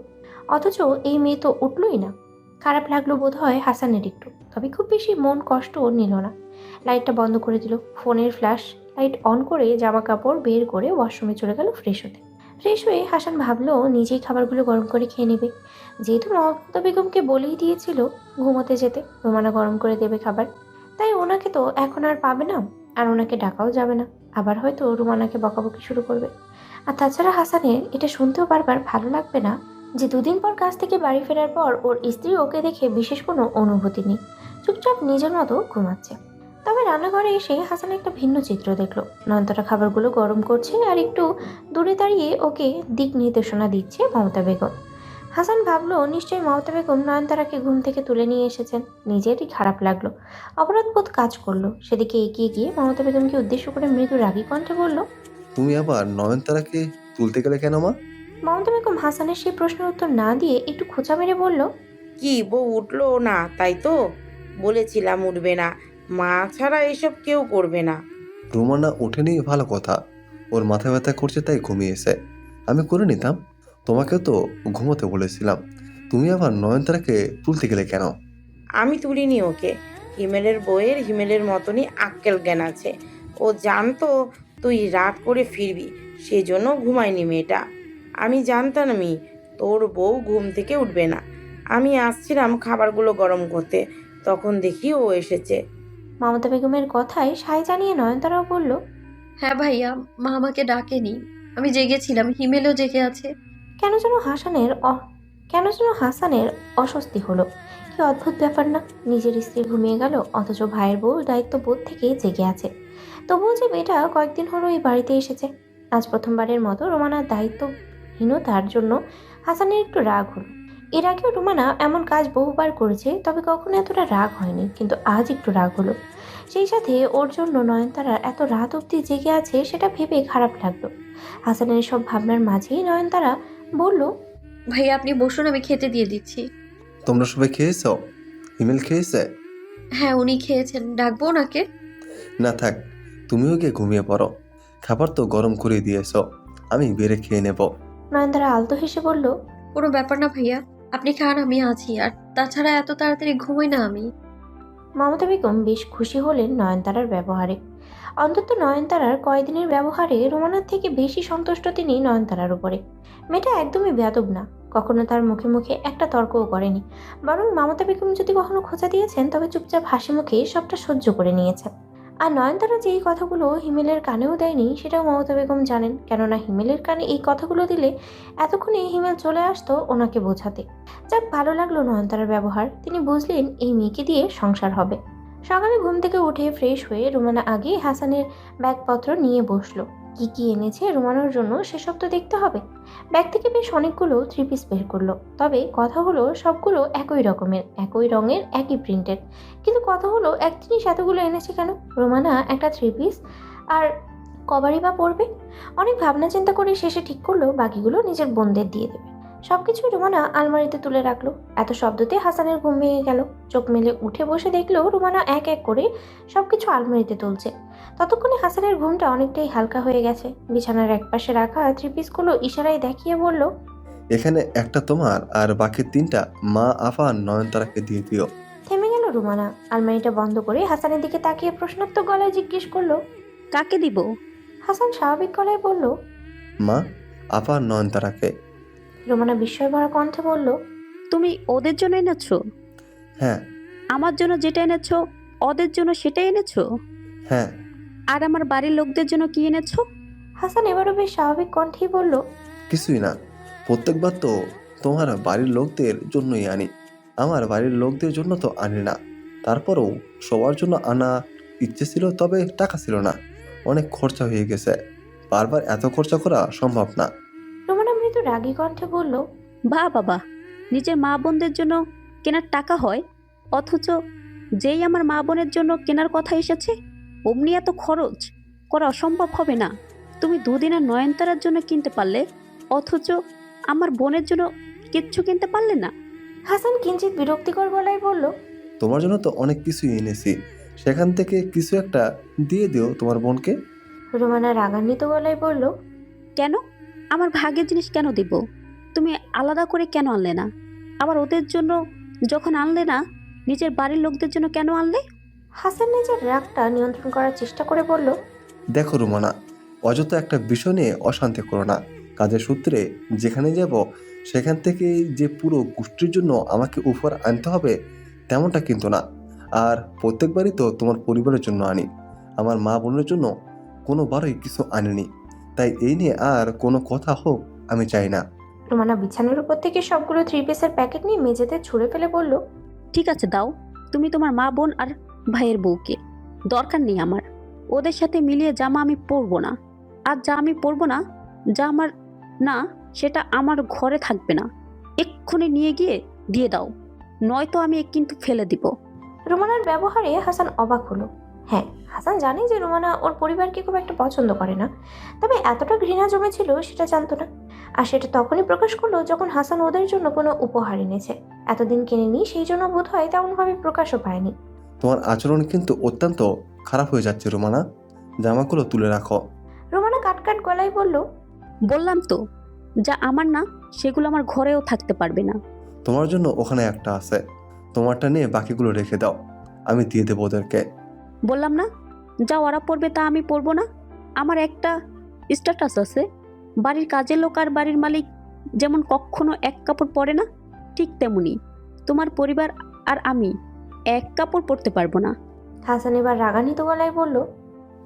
অথচ এই মেয়ে তো উঠলই না। খারাপ লাগলো বোধ হয় হাসানের একটু, তবে খুব বেশি মন কষ্টও নিল না। লাইটটা বন্ধ করে দিল। ফোনের ফ্ল্যাশ লাইট অন করে জামা কাপড় বের করে ওয়াশরুমে চলে গেল ফ্রেশ হতে। ফ্রেশ হয়ে হাসান ভাবলো নিজেই খাবারগুলো গরম করে খেয়ে নেবে। যেহেতু মমতা বেগমকে বলেই দিয়েছিল ঘুমোতে যেতে রোমানা গরম করে দেবে খাবার, তাই ওনাকে তো এখন আর পাবে না, আর ওনাকে ডাকাও যাবে না। আবার হয়তো রোমানাকে বকাবকি শুরু করবে। আর তাছাড়া হাসানের এটা শুনতেও বারবার ভালো লাগবে না যে 2 দিন পর কাজ থেকে বাড়ি ফেরার পর ওর স্ত্রী ওকে দেখে বিশেষ কোনো অনুভূতি নেই, চুপচাপ নিজের মতো ঘুমাচ্ছে। তবে রান্নাঘরে এসে হাসান একটা ভিন্ন চিত্র দেখলো। নয়নতারা খাবারগুলো গরম করছে আর একটু দূরে দাঁড়িয়ে ওকে দিক নির্দেশনা দিচ্ছে মমতা বেগম। হাসান ভাবলো নিশ্চয়ই মমতা বেগম নয়নতারাকে ঘুম থেকে তুলে নিয়ে এসেছেন। নিজেরই খারাপ লাগলো, অপরাধবোধ কাজ করলো। সেদিকে এগিয়ে গিয়ে মমতা বেগমকে উদ্দেশ্য করে মৃদু রাগী কণ্ঠে বলল, তুমি আবার নয়নতারাকে তুলতে গেলে কেন মা? মমতা বেগম হাসানের সেই প্রশ্নের উত্তর না দিয়ে একটু খোঁচা মেরে বলল, কি বউ উঠলো না তাই তো? বলেছিলাম উঠবে না, মা ছাড়া এসব কেউ করবে না। রুমানা ওঠেনি ভালো কথা, ওর মাথা ব্যথা করছে তাই ঘুমিয়েছে। আমি করে নিতাম, তোমাকে তো ঘুমোতে বলেছিলাম, তুমি আবার নয়নতারাকে তুলতে গেলে কেন? আমি তুলিনি ওকে। হিমেলের বইয়ের হিমেলের মতনই আক্কেল জ্ঞান আছে। ও জানতো তুই রাত করে ফিরবি, সেই জন্য ঘুমায়নি মেয়েটা। আমি জানতামই তোর বউ ঘুম থেকে উঠবে না। আমি আসছিলাম খাবারগুলো গরম করতে, তখন দেখি ও এসেছে। মমতা বেগমের কথায় সায় জানিয়ে নয়নতারাও বলল, হ্যাঁ ভাইয়া, মা আমাকে ডাকেনি। আমি জেগেছিলাম, হিমেলও জেগে আছে। কেন যেন হাসানের অস্বস্তি হলো। কি অদ্ভুত ব্যাপার না, নিজের স্ত্রী ঘুমিয়ে গেল অথচ ভাইয়ের বউ দায়িত্ববোধ থেকে জেগে আছে। তবুও যে মেয়েটা কয়েকদিন হলো এই বাড়িতে এসেছে। আজ প্রথমবারের মতো রোমানার দায়িত্বহীনতার জন্য হাসানের একটু রাগ হলো। এর আগেও রোমানা এমন কাজ বহুবার করেছে, তবে কখনো এতটা রাগ হয়নি, কিন্তু আজ একটু রাগ হলো। সেই সাথে ওর জন্য নয়নতারা এত রাত অবধি জেগে আছে সেটা ভেবে খারাপ লাগলো। হাসানের সব ভাবনার মাঝেই নয়নতারা বলল, ভাইয়া আপনি বসুন, আমি খেতে দিয়ে দিচ্ছি। তোমরা সবাই খেয়েছ? হিমেল খেয়েছে? হ্যাঁ উনি খেয়েছেন, ডাকবো ওনাকে? না থাক, তুমিও গিয়ে ঘুমিয়ে পড়ো, খাবার তো গরম করে দিয়েছ, আমি বেড়ে খেয়ে নেব। নয়নতারা আলতো হেসে বলল, কোনো ব্যাপার না ভাইয়া, আপনি খান, আমি আছি। আর তাছাড়া এত তাড়াতাড়ি ঘুমাই না আমি। মমতা বেগম বেশ খুশি হলেন নয়নতারার ব্যবহারে। অন্তত নয়নতারার কয়েকদিনের ব্যবহারে রোমানার থেকে বেশি সন্তুষ্ট তিনি নয়নতারার উপরে। মেয়েটা একদমই বেয়াদব না, কখনো তার মুখে মুখে একটা তর্কও করেনি। বরং মমতা বেগম যদি কখনো খোঁচা দিয়েছেন তবে চুপচাপ হাসি মুখে সবটা সহ্য করে নিয়েছেন। আর নয়নতারা যেই কথাগুলো হিমেলের কানেও দেয়নি সেটাও মমতা বেগম জানেন, কেননা হিমেলের কানে এই কথাগুলো দিলে এতক্ষণে হিমেল চলে আসতো ওনাকে বোঝাতে। যাক, ভালো লাগলো নয়নতারার ব্যবহার। তিনি বুঝলেন এই মেয়েকে দিয়ে সংসার হবে। সকালে ঘুম থেকে উঠে ফ্রেশ হয়ে রোমানা আগে হাসানের ব্যাগপত্র নিয়ে বসলো। কি কি এনেছে রোমানার জন্য সেসব তো দেখতে হবে। ব্যাগ থেকে বেশ অনেকগুলো 3 পিস বের করলো। তবে কথা হলো সবগুলো একই রকমের, একই রঙের, একই প্রিন্টের। কিন্তু কথা হলো এক জিনিস এতগুলো এনেছে কেন? রোমানা একটা 3 পিস আর কবারই বা পরবে। অনেক ভাবনা চিন্তা করে শেষে ঠিক করলো বাকিগুলো নিজের বোনদের দিয়ে দেবে। সবকিছু রোমানা আলমারিতে তুলে রাখলো। এত শব্দতে হাসানের ঘুম ভেঙে গেল। চোখ মেলে উঠে বসে দেখলো রোমানা এক এক করে সবকিছু আলমারিতে তুলছে। ততক্ষণে হাসানের ঘুমটা অনেকটাই হালকা হয়ে গেছে। বিছানার একপাশে রাখা 3 পিসগুলো ইশারায় দেখিয়ে বলল, এখানে একটা তোমার আর বাকি 3টা মা, আফা আর নয়নতারাকে দিয়ে দিও। থেমে গেল রোমানা। আলমারিটা বন্ধ করে হাসানের দিকে তাকিয়ে প্রশ্নাত্মক গলায় জিজ্ঞেস করলো, কাকে দিব? হাসান স্বাভাবিক গলায় বলল, মা, আফা আর নয়নতারাকে। রোমানা বিস্ময় ভরা কণ্ঠে বলল, তুমি ওদের জন্য এনেছো? হ্যাঁ। আমার জন্য যেটা এনেছো ওদের জন্য সেটাই এনেছো? হ্যাঁ। আর আমার বাড়ির লোকদের জন্য কি এনেছো? হাসান এবারও বেশ স্বাভাবিক কণ্ঠেই বলল, কিছুই না, প্রত্যেকবার তো তোমার বাড়ির লোকদের জন্যই আনি, আমার বাড়ির লোকদের জন্য তো আনি না। তারপরেও সবার জন্য আনা ইচ্ছে ছিল, তবে টাকা ছিল না, অনেক খরচা হয়ে গেছে, বারবার এত খরচা করা সম্ভব না। রোমানা মৃদু রাগী কণ্ঠে বলল, বাবা, নিজের মা বোনদের জন্য কেনার টাকা হয়, অথচ যেই আমার মা বোনের জন্য কেনার কথা এসেছে অমনি এত খরচ করা অসম্ভব হবে না? তুমি দুদিনের নয়নতারার জন্য কিনতে পারলে, অথচ আমার বোনের জন্য কিচ্ছু কিনতে পারলে না। হাসান কিঞ্চিত বিরক্তিকর গলায় বলল, তোমার জন্য তো অনেক কিছুই এনেছি, সেখান থেকে কিছু একটা দিয়ে দিও তোমার বোনকে। রোমানা রাগান্বিত গলায় বলল, কেন? আমার ভাগের জিনিস কেন দিব? তুমি আলাদা করে কেন আনলে না? আবার ওদের জন্য যখন আনলে না, নিজের বাড়ির লোকদের জন্য কেন আনলে? হাসান নিজের রাগটা নিয়ন্ত্রণ করার চেষ্টা করে বলল, দেখো রুমানা, অযথা একটা বিষয় নিয়ে অশান্তি করো না। কাজের সূত্রে যেখানে যাব সেখান থেকে যে পুরো গোষ্ঠীর জন্য আমাকে উপহার আনতে হবে তেমনটা কিন্তু না। আর প্রত্যেকবারই তো তোমার পরিবারের জন্য আনি, আমার মা বোনের জন্য কোনোবারই কিছু আনিনি, তাই এই নিয়ে আর কোনো কথা হোক আমি চাই না। রোমানা বিছানার উপর থেকে সবগুলো 3 পিসের প্যাকেট নিয়ে মেঝেতে ছুঁড়ে ফেলে বলল, ঠিক আছে দাও, তুমি তোমার মা বোন আর ভাইয়ের বউকে। দরকার নেই আমার, ওদের সাথে মিলিয়ে জামা আমি পরবো না। আর যা আমি পরবো না, যা আমার না, সেটা আমার ঘরে থাকবে না। এক্ষুনি নিয়ে গিয়ে দিয়ে দাও, নয়তো আমি কিন্তু ফেলে দিব। রোমানার ব্যবহারে হাসান অবাক হলো। হ্যাঁ, হাসান জানে যে রোমানা ওর পরিবারকে খুব একটা পছন্দ করে না, তবে এতটা ঘৃণা জমেছিল সেটা জানতো না। আর সেটা তখনই প্রকাশ করলো যখন হাসান ওদের জন্য কোনো উপহার এনেছে। এতদিন কেনেনি, সেই জন্য বোধহয় তেমনভাবে প্রকাশও পায়নি। তোমার আচরণ কিন্তু অত্যন্ত খারাপ হয়ে যাচ্ছে রুমানা। জামাগুলো তুলে রাখো। রোমানা কাটকাট গলায় বলল, বললাম তো, যা আমার না সেগুলো আমার ঘরেও থাকতে পারবে না। তোমার জন্য ওখানে একটা আছে, তোমারটা নিয়ে বাকিগুলো রেখে দাও, আমি দিয়ে দেবো ওদেরকে। বললাম না, যা ওরা পড়বে তা আমি পরবো না। আমার একটা স্ট্যাটাস আছে। বাড়ির কাজের লোক আর বাড়ির মালিক যেমন কখনো এক কাপড় পরে না, ঠিক তেমনি তোমার পরিবার আর আমি এক কাপড় পরতে পারবো না। হাসান এবার রাগান্বিত গলায় বলল,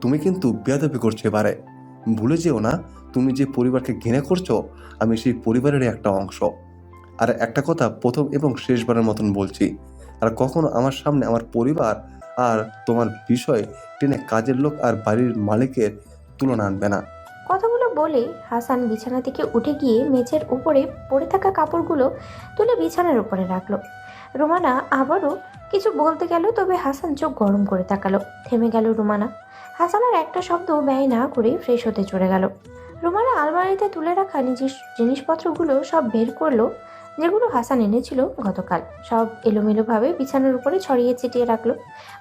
তুমি কিন্তু বেয়াদবি করছো এবারে। ভুলে যেও না, তুমি যে পরিবারকে ঘৃণা করছো, আমি সেই পরিবারেরই একটা অংশ। আর একটা কথা প্রথম এবং শেষবারের মতন বলছি, আর কখনো আমার সামনে আমার পরিবার আর তোমার বিষয় টেনে কাজের লোক আর বাড়ির মালিকের তুলনা আনবে না। কথাগুলো বলে হাসান বিছানা থেকে উঠে গিয়ে মেঝের উপরে পড়ে থাকা কাপড়গুলো তুলে বিছানার উপরে রাখলো। রোমানা আবারও কিছু বলতে গেল, তবে হাসান চোখ গরম করে তাকালো। থেমে গেল রোমানা। হাসান আর একটা শব্দ ব্যয় না করে ফ্রেশ হতে চলে গেল। রোমানা আলমারিতে তুলে রাখা নিজের জিনিসপত্রগুলো সব বের করলো, যেগুলো হাসান এনেছিল গতকাল। সব এলোমেলোভাবে বিছানার উপরে ছড়িয়ে ছিটিয়ে রাখলো।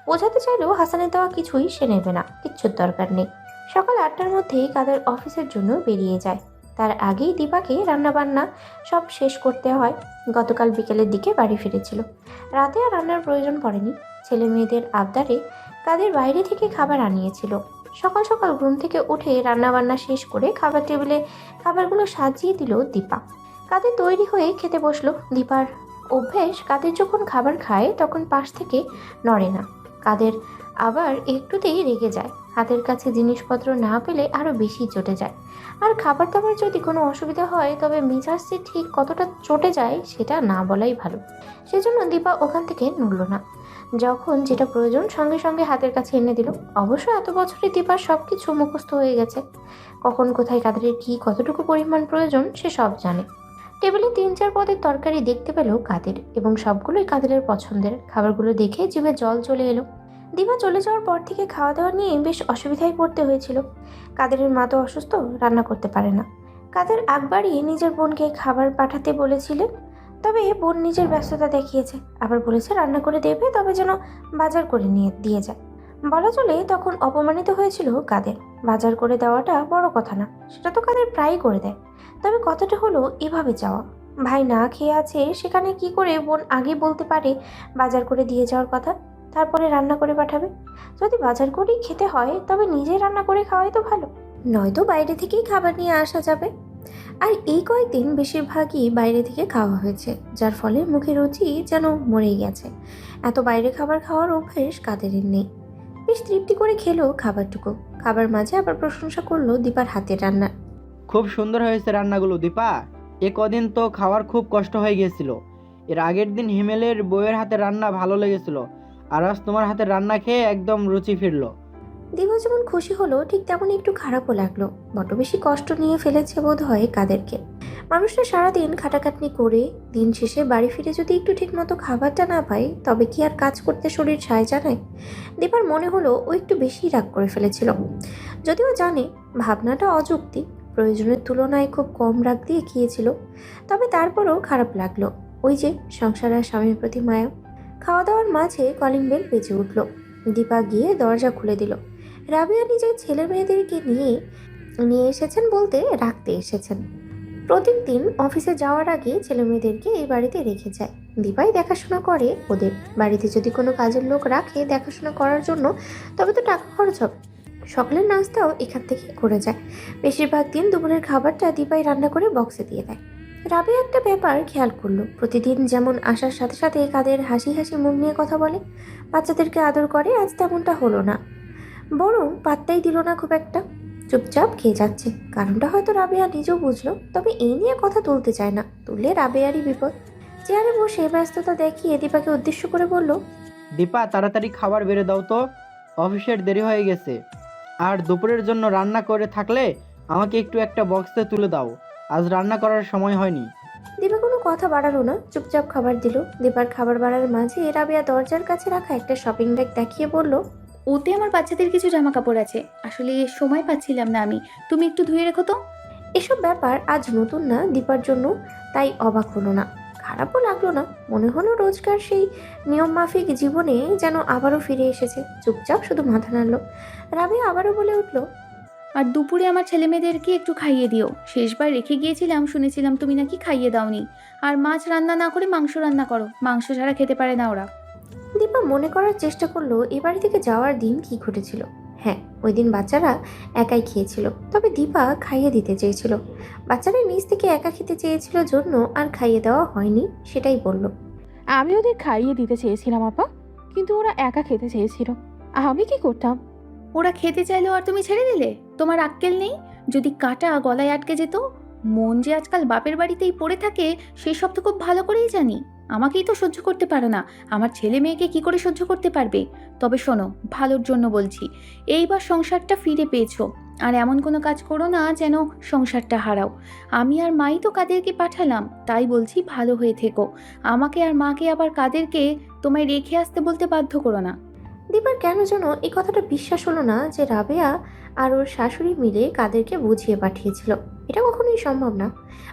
বোঝাতে চাইলেও হাসানের দেওয়া কিছুই সে নেবে না, কিচ্ছুর দরকার নেই। সকাল 8টার মধ্যেই কাদের অফিসের জন্য বেরিয়ে যায়। তার আগেই দীপাকে রান্নাবান্না সব শেষ করতে হয়। গতকাল বিকেলের দিকে বাড়ি ফিরেছিল। রাতে আর রান্নার প্রয়োজন পড়েনি। ছেলে মেয়েদের আবদারে কাদের বাইরে থেকে খাবার আনিয়েছিল। সকাল সকাল ঘুম থেকে উঠে রান্নাবান্না শেষ করে খাবার টেবিলে খাবারগুলো সাজিয়ে দিল দীপা। কাদের তৈরি হয়ে খেতে বসলো। দীপার অভ্যেস, কাদের যখন খাবার খায় তখন পাশ থেকে নড়ে না। কাদের আবার একটুতেই রেগে যায়। হাতের কাছে জিনিসপত্র না পেলে আরও বেশি চটে যায়। আর খাবার দাবার যদি কোনো অসুবিধা হয় তবে মেজাজ যে ঠিক কতটা চটে যায় সেটা না বলাই ভালো। সেজন্য দীপা ওখান থেকে নড়ল না। যখন যেটা প্রয়োজন সঙ্গে সঙ্গে হাতের কাছে এনে দিল। অবশ্য এত বছরে দীপার সব কিছু মুখস্থ হয়ে গেছে। কখন কোথায় কাদের কি কতটুকু পরিমাণ প্রয়োজন সে সব জানে। টেবিলে 3-4 পদের তরকারি দেখতে পেল কাদের, এবং সবগুলোই কাদেরের পছন্দের। খাবারগুলো দেখে জিভে জল চলে এলো। দীপা চলে যাওয়ার পর থেকে খাওয়া দাওয়া নিয়ে বেশ অসুবিধায় পড়তে হয়েছিল। কাদেরের মা তো অসুস্থ, রান্না করতে পারে না। কাদের আগ বাড়িয়ে নিজের বোনকে খাবার পাঠাতে বলেছিলেন, তবে বোন নিজের ব্যস্ততা দেখিয়েছে। আবার বলেছে রান্না করে দেবে, তবে যেন বাজার করে নিয়ে দিয়ে যায়। বলা চলে তখন অপমানিত হয়েছিল কাদের। বাজার করে দেওয়াটা বড় কথা না, সেটা তো কাদের প্রায়ই করে দেয়। তবে কথাটা হলো এভাবে যাওয়া। ভাই না খেয়ে আছে, সেখানে কি করে বোন আগে বলতে পারে বাজার করে দিয়ে যাওয়ার কথা, তারপরে রান্না করে পাঠাবে? যদি বাজার করেই খেতে হয় তবে নিজে রান্না করে খাওয়াই তো ভালো, নয়তো বাইরে থেকেই খাবার নিয়ে আসা যাবে। আর এই কয়েকদিন বেশিরভাগই বাইরে থেকে খাওয়া হয়েছে, যার ফলে মুখের রুচি যেন মরেই গেছে। এত বাইরে খাবার খাওয়ার অভ্যেস কাদেরের নেই। বেশ তৃপ্তি করে খেলো খাবারটুকু। খাবার মাঝে আবার প্রশংসা করলো দীপার হাতের রান্না। খুব সুন্দর হয়েছে রান্নাগুলো দীপা। এ কদিন তো খাওয়ার খুব কষ্ট হয়ে গিয়েছিল। এর আগের দিন হিমেলের বউয়ের হাতে রান্না ভালো লেগেছিল, আর আজ তোমার হাতের রান্না খেয়ে একদম রুচি ফিরলো। দীপা যেমন খুশি হলো ঠিক তেমনই একটু খারাপও লাগলো। বড্ড বেশি কষ্ট নিয়ে ফেলেছে বোধ হয় কাদেরকে। মানুষটা সারাদিন খাটাখাটনি করে দিন শেষে বাড়ি ফিরে যদি একটু ঠিকমতো খাবারটা না পায় তবে কি আর কাজ করতে শরীর সায় জানায়? দীপার মনে হলো ও একটু বেশি রাগ করে ফেলেছিল। যদিও জানে ভাবনাটা অযৌক্তিক, প্রয়োজনের তুলনায় খুব কম রাগ দিয়ে গিয়েছিল, তবে তারপরেও খারাপ লাগলো। ওই যে সংসার আর স্বামীর প্রতি মায়া। খাওয়া দাওয়ার মাঝে কলিং বেল বেজে উঠল। দীপা গিয়ে দরজা খুলে দিল। রাবিয়া নিজের ছেলে মেয়েদেরকে নিয়ে এসেছেন বলতে রাখতে এসেছেন। প্রত্যেকদিন অফিসে যাওয়ার আগে ছেলে মেয়েদেরকে এই বাড়িতে রেখে যায়। দীপাই দেখাশোনা করে ওদের। বাড়িতে যদি কোনো কাজের লোক রাখে দেখাশোনা করার জন্য তবে তো টাকা খরচ হবে। সকালের নাস্তাও এখান থেকে করে যায়। বেশিরভাগ দিন দুপুরের খাবারটা দীপাই রান্না করে বক্সে দিয়ে দেয়। রাবিয়া একটা ব্যাপার খেয়াল করলো, প্রতিদিন যেমন আসার সাথে সাথে কাদের হাসি হাসি মুখ নিয়ে কথা বলে, বাচ্চাদেরকে আদর করে, আজ তেমনটা হলো না। বরং পাত্তাই দিল না খুব একটা, চুপচাপ খেয়ে যাচ্ছে। কারণটা হয়তো রাবেয়া নিজেও বুঝলো, তবে এই নিয়ে কথা তুলতে চায় না, তুললে রাবেয়ারই বিপদ। চেয়ারে বসে ব্যস্ততা দেখিয়ে দীপাকে উদ্দেশ্য করে বলল, দীপা তাড়াতাড়ি খাবার বেড়ে দাও তো, অফিসের দেরি হয়ে গেছে। আর দুপুরের জন্য রান্না করে থাকলে আমাকে একটু একটা বক্সে তুলে দাও, আজ রান্না করার সময় হয়নি। দীপা কোনো কথা বাড়ালো না, চুপচাপ খাবার দিল। দীপার খাবার বাড়ার মাঝে রাবেয়া দরজার কাছে রাখা একটা শপিং ব্যাগ দেখিয়ে বলল, ওতে আমার বাচ্চাদের কিছু জামা কাপড় আছে, আসলে সময় পাচ্ছিলাম না আমি, তুমি একটু ধুয়ে রেখো তো। এসব ব্যাপার আজ নতুন না দীপার জন্য, তাই অবাক হলো না। খারাপও লাগলো না, মনে হলো রোজকার সেই নিয়মমাফিক জীবনে যেন আবারও ফিরে এসেছে। চুপচাপ শুধু মাথা নাড়ল। রাবিয়া আবারও বলে উঠল, আর দুপুরে আমার ছেলে মেয়েদেরকে একটু খাইয়ে দিও। শেষবার রেখে গিয়েছিলাম, শুনেছিলাম তুমি নাকি খাইয়ে দাওনি। আর মাছ রান্না না করে মাংস রান্না করো, মাংস ছাড়া খেতে পারে না ওরা। দীপা মনে করার চেষ্টা করলো এ বাড়ি থেকে যাওয়ার দিন কি ঘটেছিল। হ্যাঁ, ওই দিন বাচ্চারা একাই খেয়েছিল, তবে দীপা খাইয়ে দিতে চেয়েছিল। বাচ্চারা নিজ থেকে একা খেতে চেয়েছিল জন্য আর খাইয়ে দেওয়া হয়নি, সেটাই বলল। আমি ওদের খাইয়ে দিতে চেয়েছিলাম আপা, কিন্তু ওরা একা খেতে চেয়েছিল। আমি কি করতাম? ওরা খেতে চাইলো আর তুমি ছেড়ে দিলে? তোমার আক্কেল নেই? যদি কাটা গলায় আটকে যেত। মন যে আজকাল বাপের বাড়িতেই পড়ে থাকে সেই সব তো খুব ভালো করেই জানি। আমাকেই তো সহ্য করতে পারো না, আমার ছেলে মেয়েকে কি করে সহ্য করতে পারবে? তবে শোনো, ভালোর জন্য বলছি, এইবার সংসারটা ফিরে পেয়েছো, আর এমন কোনো কাজ করো না যেন সংসারটা হারাও। আমি আর মাই তো কাদেরকে পাঠালাম, তাই বলছি ভালো হয়ে থেকো। আমাকে আর মাকে আবার কাদেরকে তোমায় রেখে আসতে বলতে বাধ্য করো না। দীপার কেন যেন এই কথাটা বিশ্বাস হলো না যে রাবেয়া আর ওর শাশুড়ি মিলে কাদেরকে বুঝিয়ে পাঠিয়েছিল। এটা কখনোই সম্ভব না।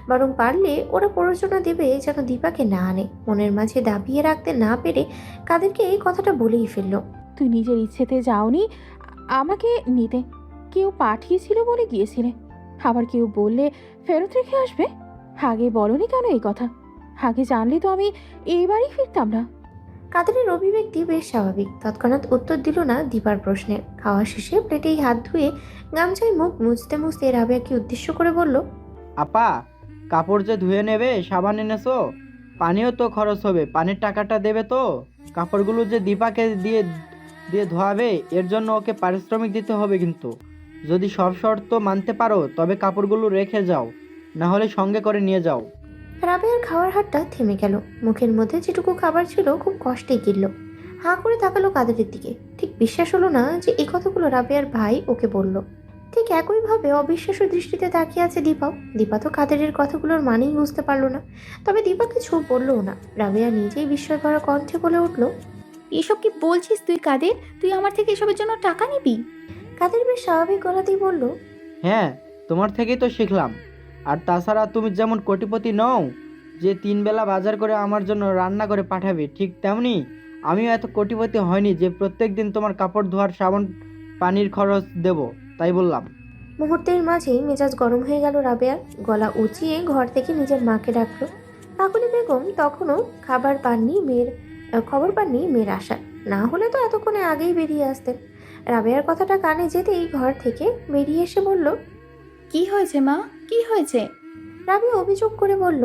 বরং পারলে ওরা প্ররোচনা দেবে যেন দীপাকে না আনে। মনের মাঝে দাবিয়ে রাখতে না পেরে কাদেরকে এই কথাটা বলেই ফেললো। তুই নিজের ইচ্ছেতে যাওনি আমাকে নিতে, কেউ পাঠিয়েছিল বলে গিয়েছিলে। আবার কেউ বললে ফেরত রেখে আসবে। আগে বলনি কেন এই কথা? আগে জানলে তো আমি এই বাড়ি ফিরতাম না। কাদেরের অভিব্যক্তি বেশ স্বাভাবিক। তৎক্ষণাৎ উত্তর দিল না দীপার প্রশ্নে। খাওয়া শেষে প্লেটেই হাত ধুয়ে গামছায় মুখ মুছতে মুছতে রাবেয়াকে উদ্দেশ্য করে বলল, আপা, কাপড় যে ধুয়ে নেবে সাবান এনেছো? পানিও তো খরচ হবে, পানির টাকাটা দেবে তো? কাপড়গুলো যে দীপাকে দিয়ে দিয়ে ধোয়াবে, এর জন্য ওকে পারিশ্রমিক দিতে হবে কিন্তু। যদি সব শর্ত মানতে পারো তবে কাপড়গুলো রেখে যাও, না হলে সঙ্গে করে নিয়ে যাও। রাবেয়ার খাওয়ার হাতটা থেমে গেল। মুখের মধ্যে যেটুকু খাবার ছিল খুব কষ্টেই গিলল। হাঁ করে তাকালো কাদেরের দিকে। ঠিক বিশ্বাস হলো না যে এই কথাগুলো রাবেয়ার ভাই ওকে বলল। ঠিক একইভাবে অবিশ্বাস্য দৃষ্টিতে তাকিয়ে আছে দীপাও। দীপা তো কাদেরের কথাগুলোর মানেই বুঝতে পারলো না, তবে দীপা কিছু বললও না। রাবেয়া নিজেই বিস্ময় ভরা কণ্ঠে বলে উঠল, এসব কি বলছিস তুই কাদের? তুই আমার থেকে এসবের জন্য টাকা নিবি? কাদের বেশ স্বাভাবিক গলাতেই বলল, হ্যাঁ, তোমার থেকেই তো শিখলাম। আর তাছাড়া তুমি যেমন কোটিপতি নও যে 3 বেলা বাজার করে আমার জন্য রান্না করে পাঠাবে, ঠিক তেমনি আমিও এত কোটিপতি হয়নি যে প্রত্যেক দিন তোমার কাপড় ধোয়ার সাবান পানির খরচ দেব। তাই বললাম। মুহূর্তের মাঝেই মেজাজ গরম হয়ে গেল রাবেয়ার। গলা উঁচিয়ে ঘর থেকে নিজের মাকে ডাকলো। কাকুলি বেগম তখনও খবর পাননি মেয়ের আসার। না হলে তো এতক্ষণে আগেই বেরিয়ে আসতেন। রাবেয়ার কথাটা কানে যেতেই ঘর থেকে বেরিয়ে এসে বলল, কি হয়েছে মা, কি হয়েছে? রাবেয়া অভিযোগ করে বলল,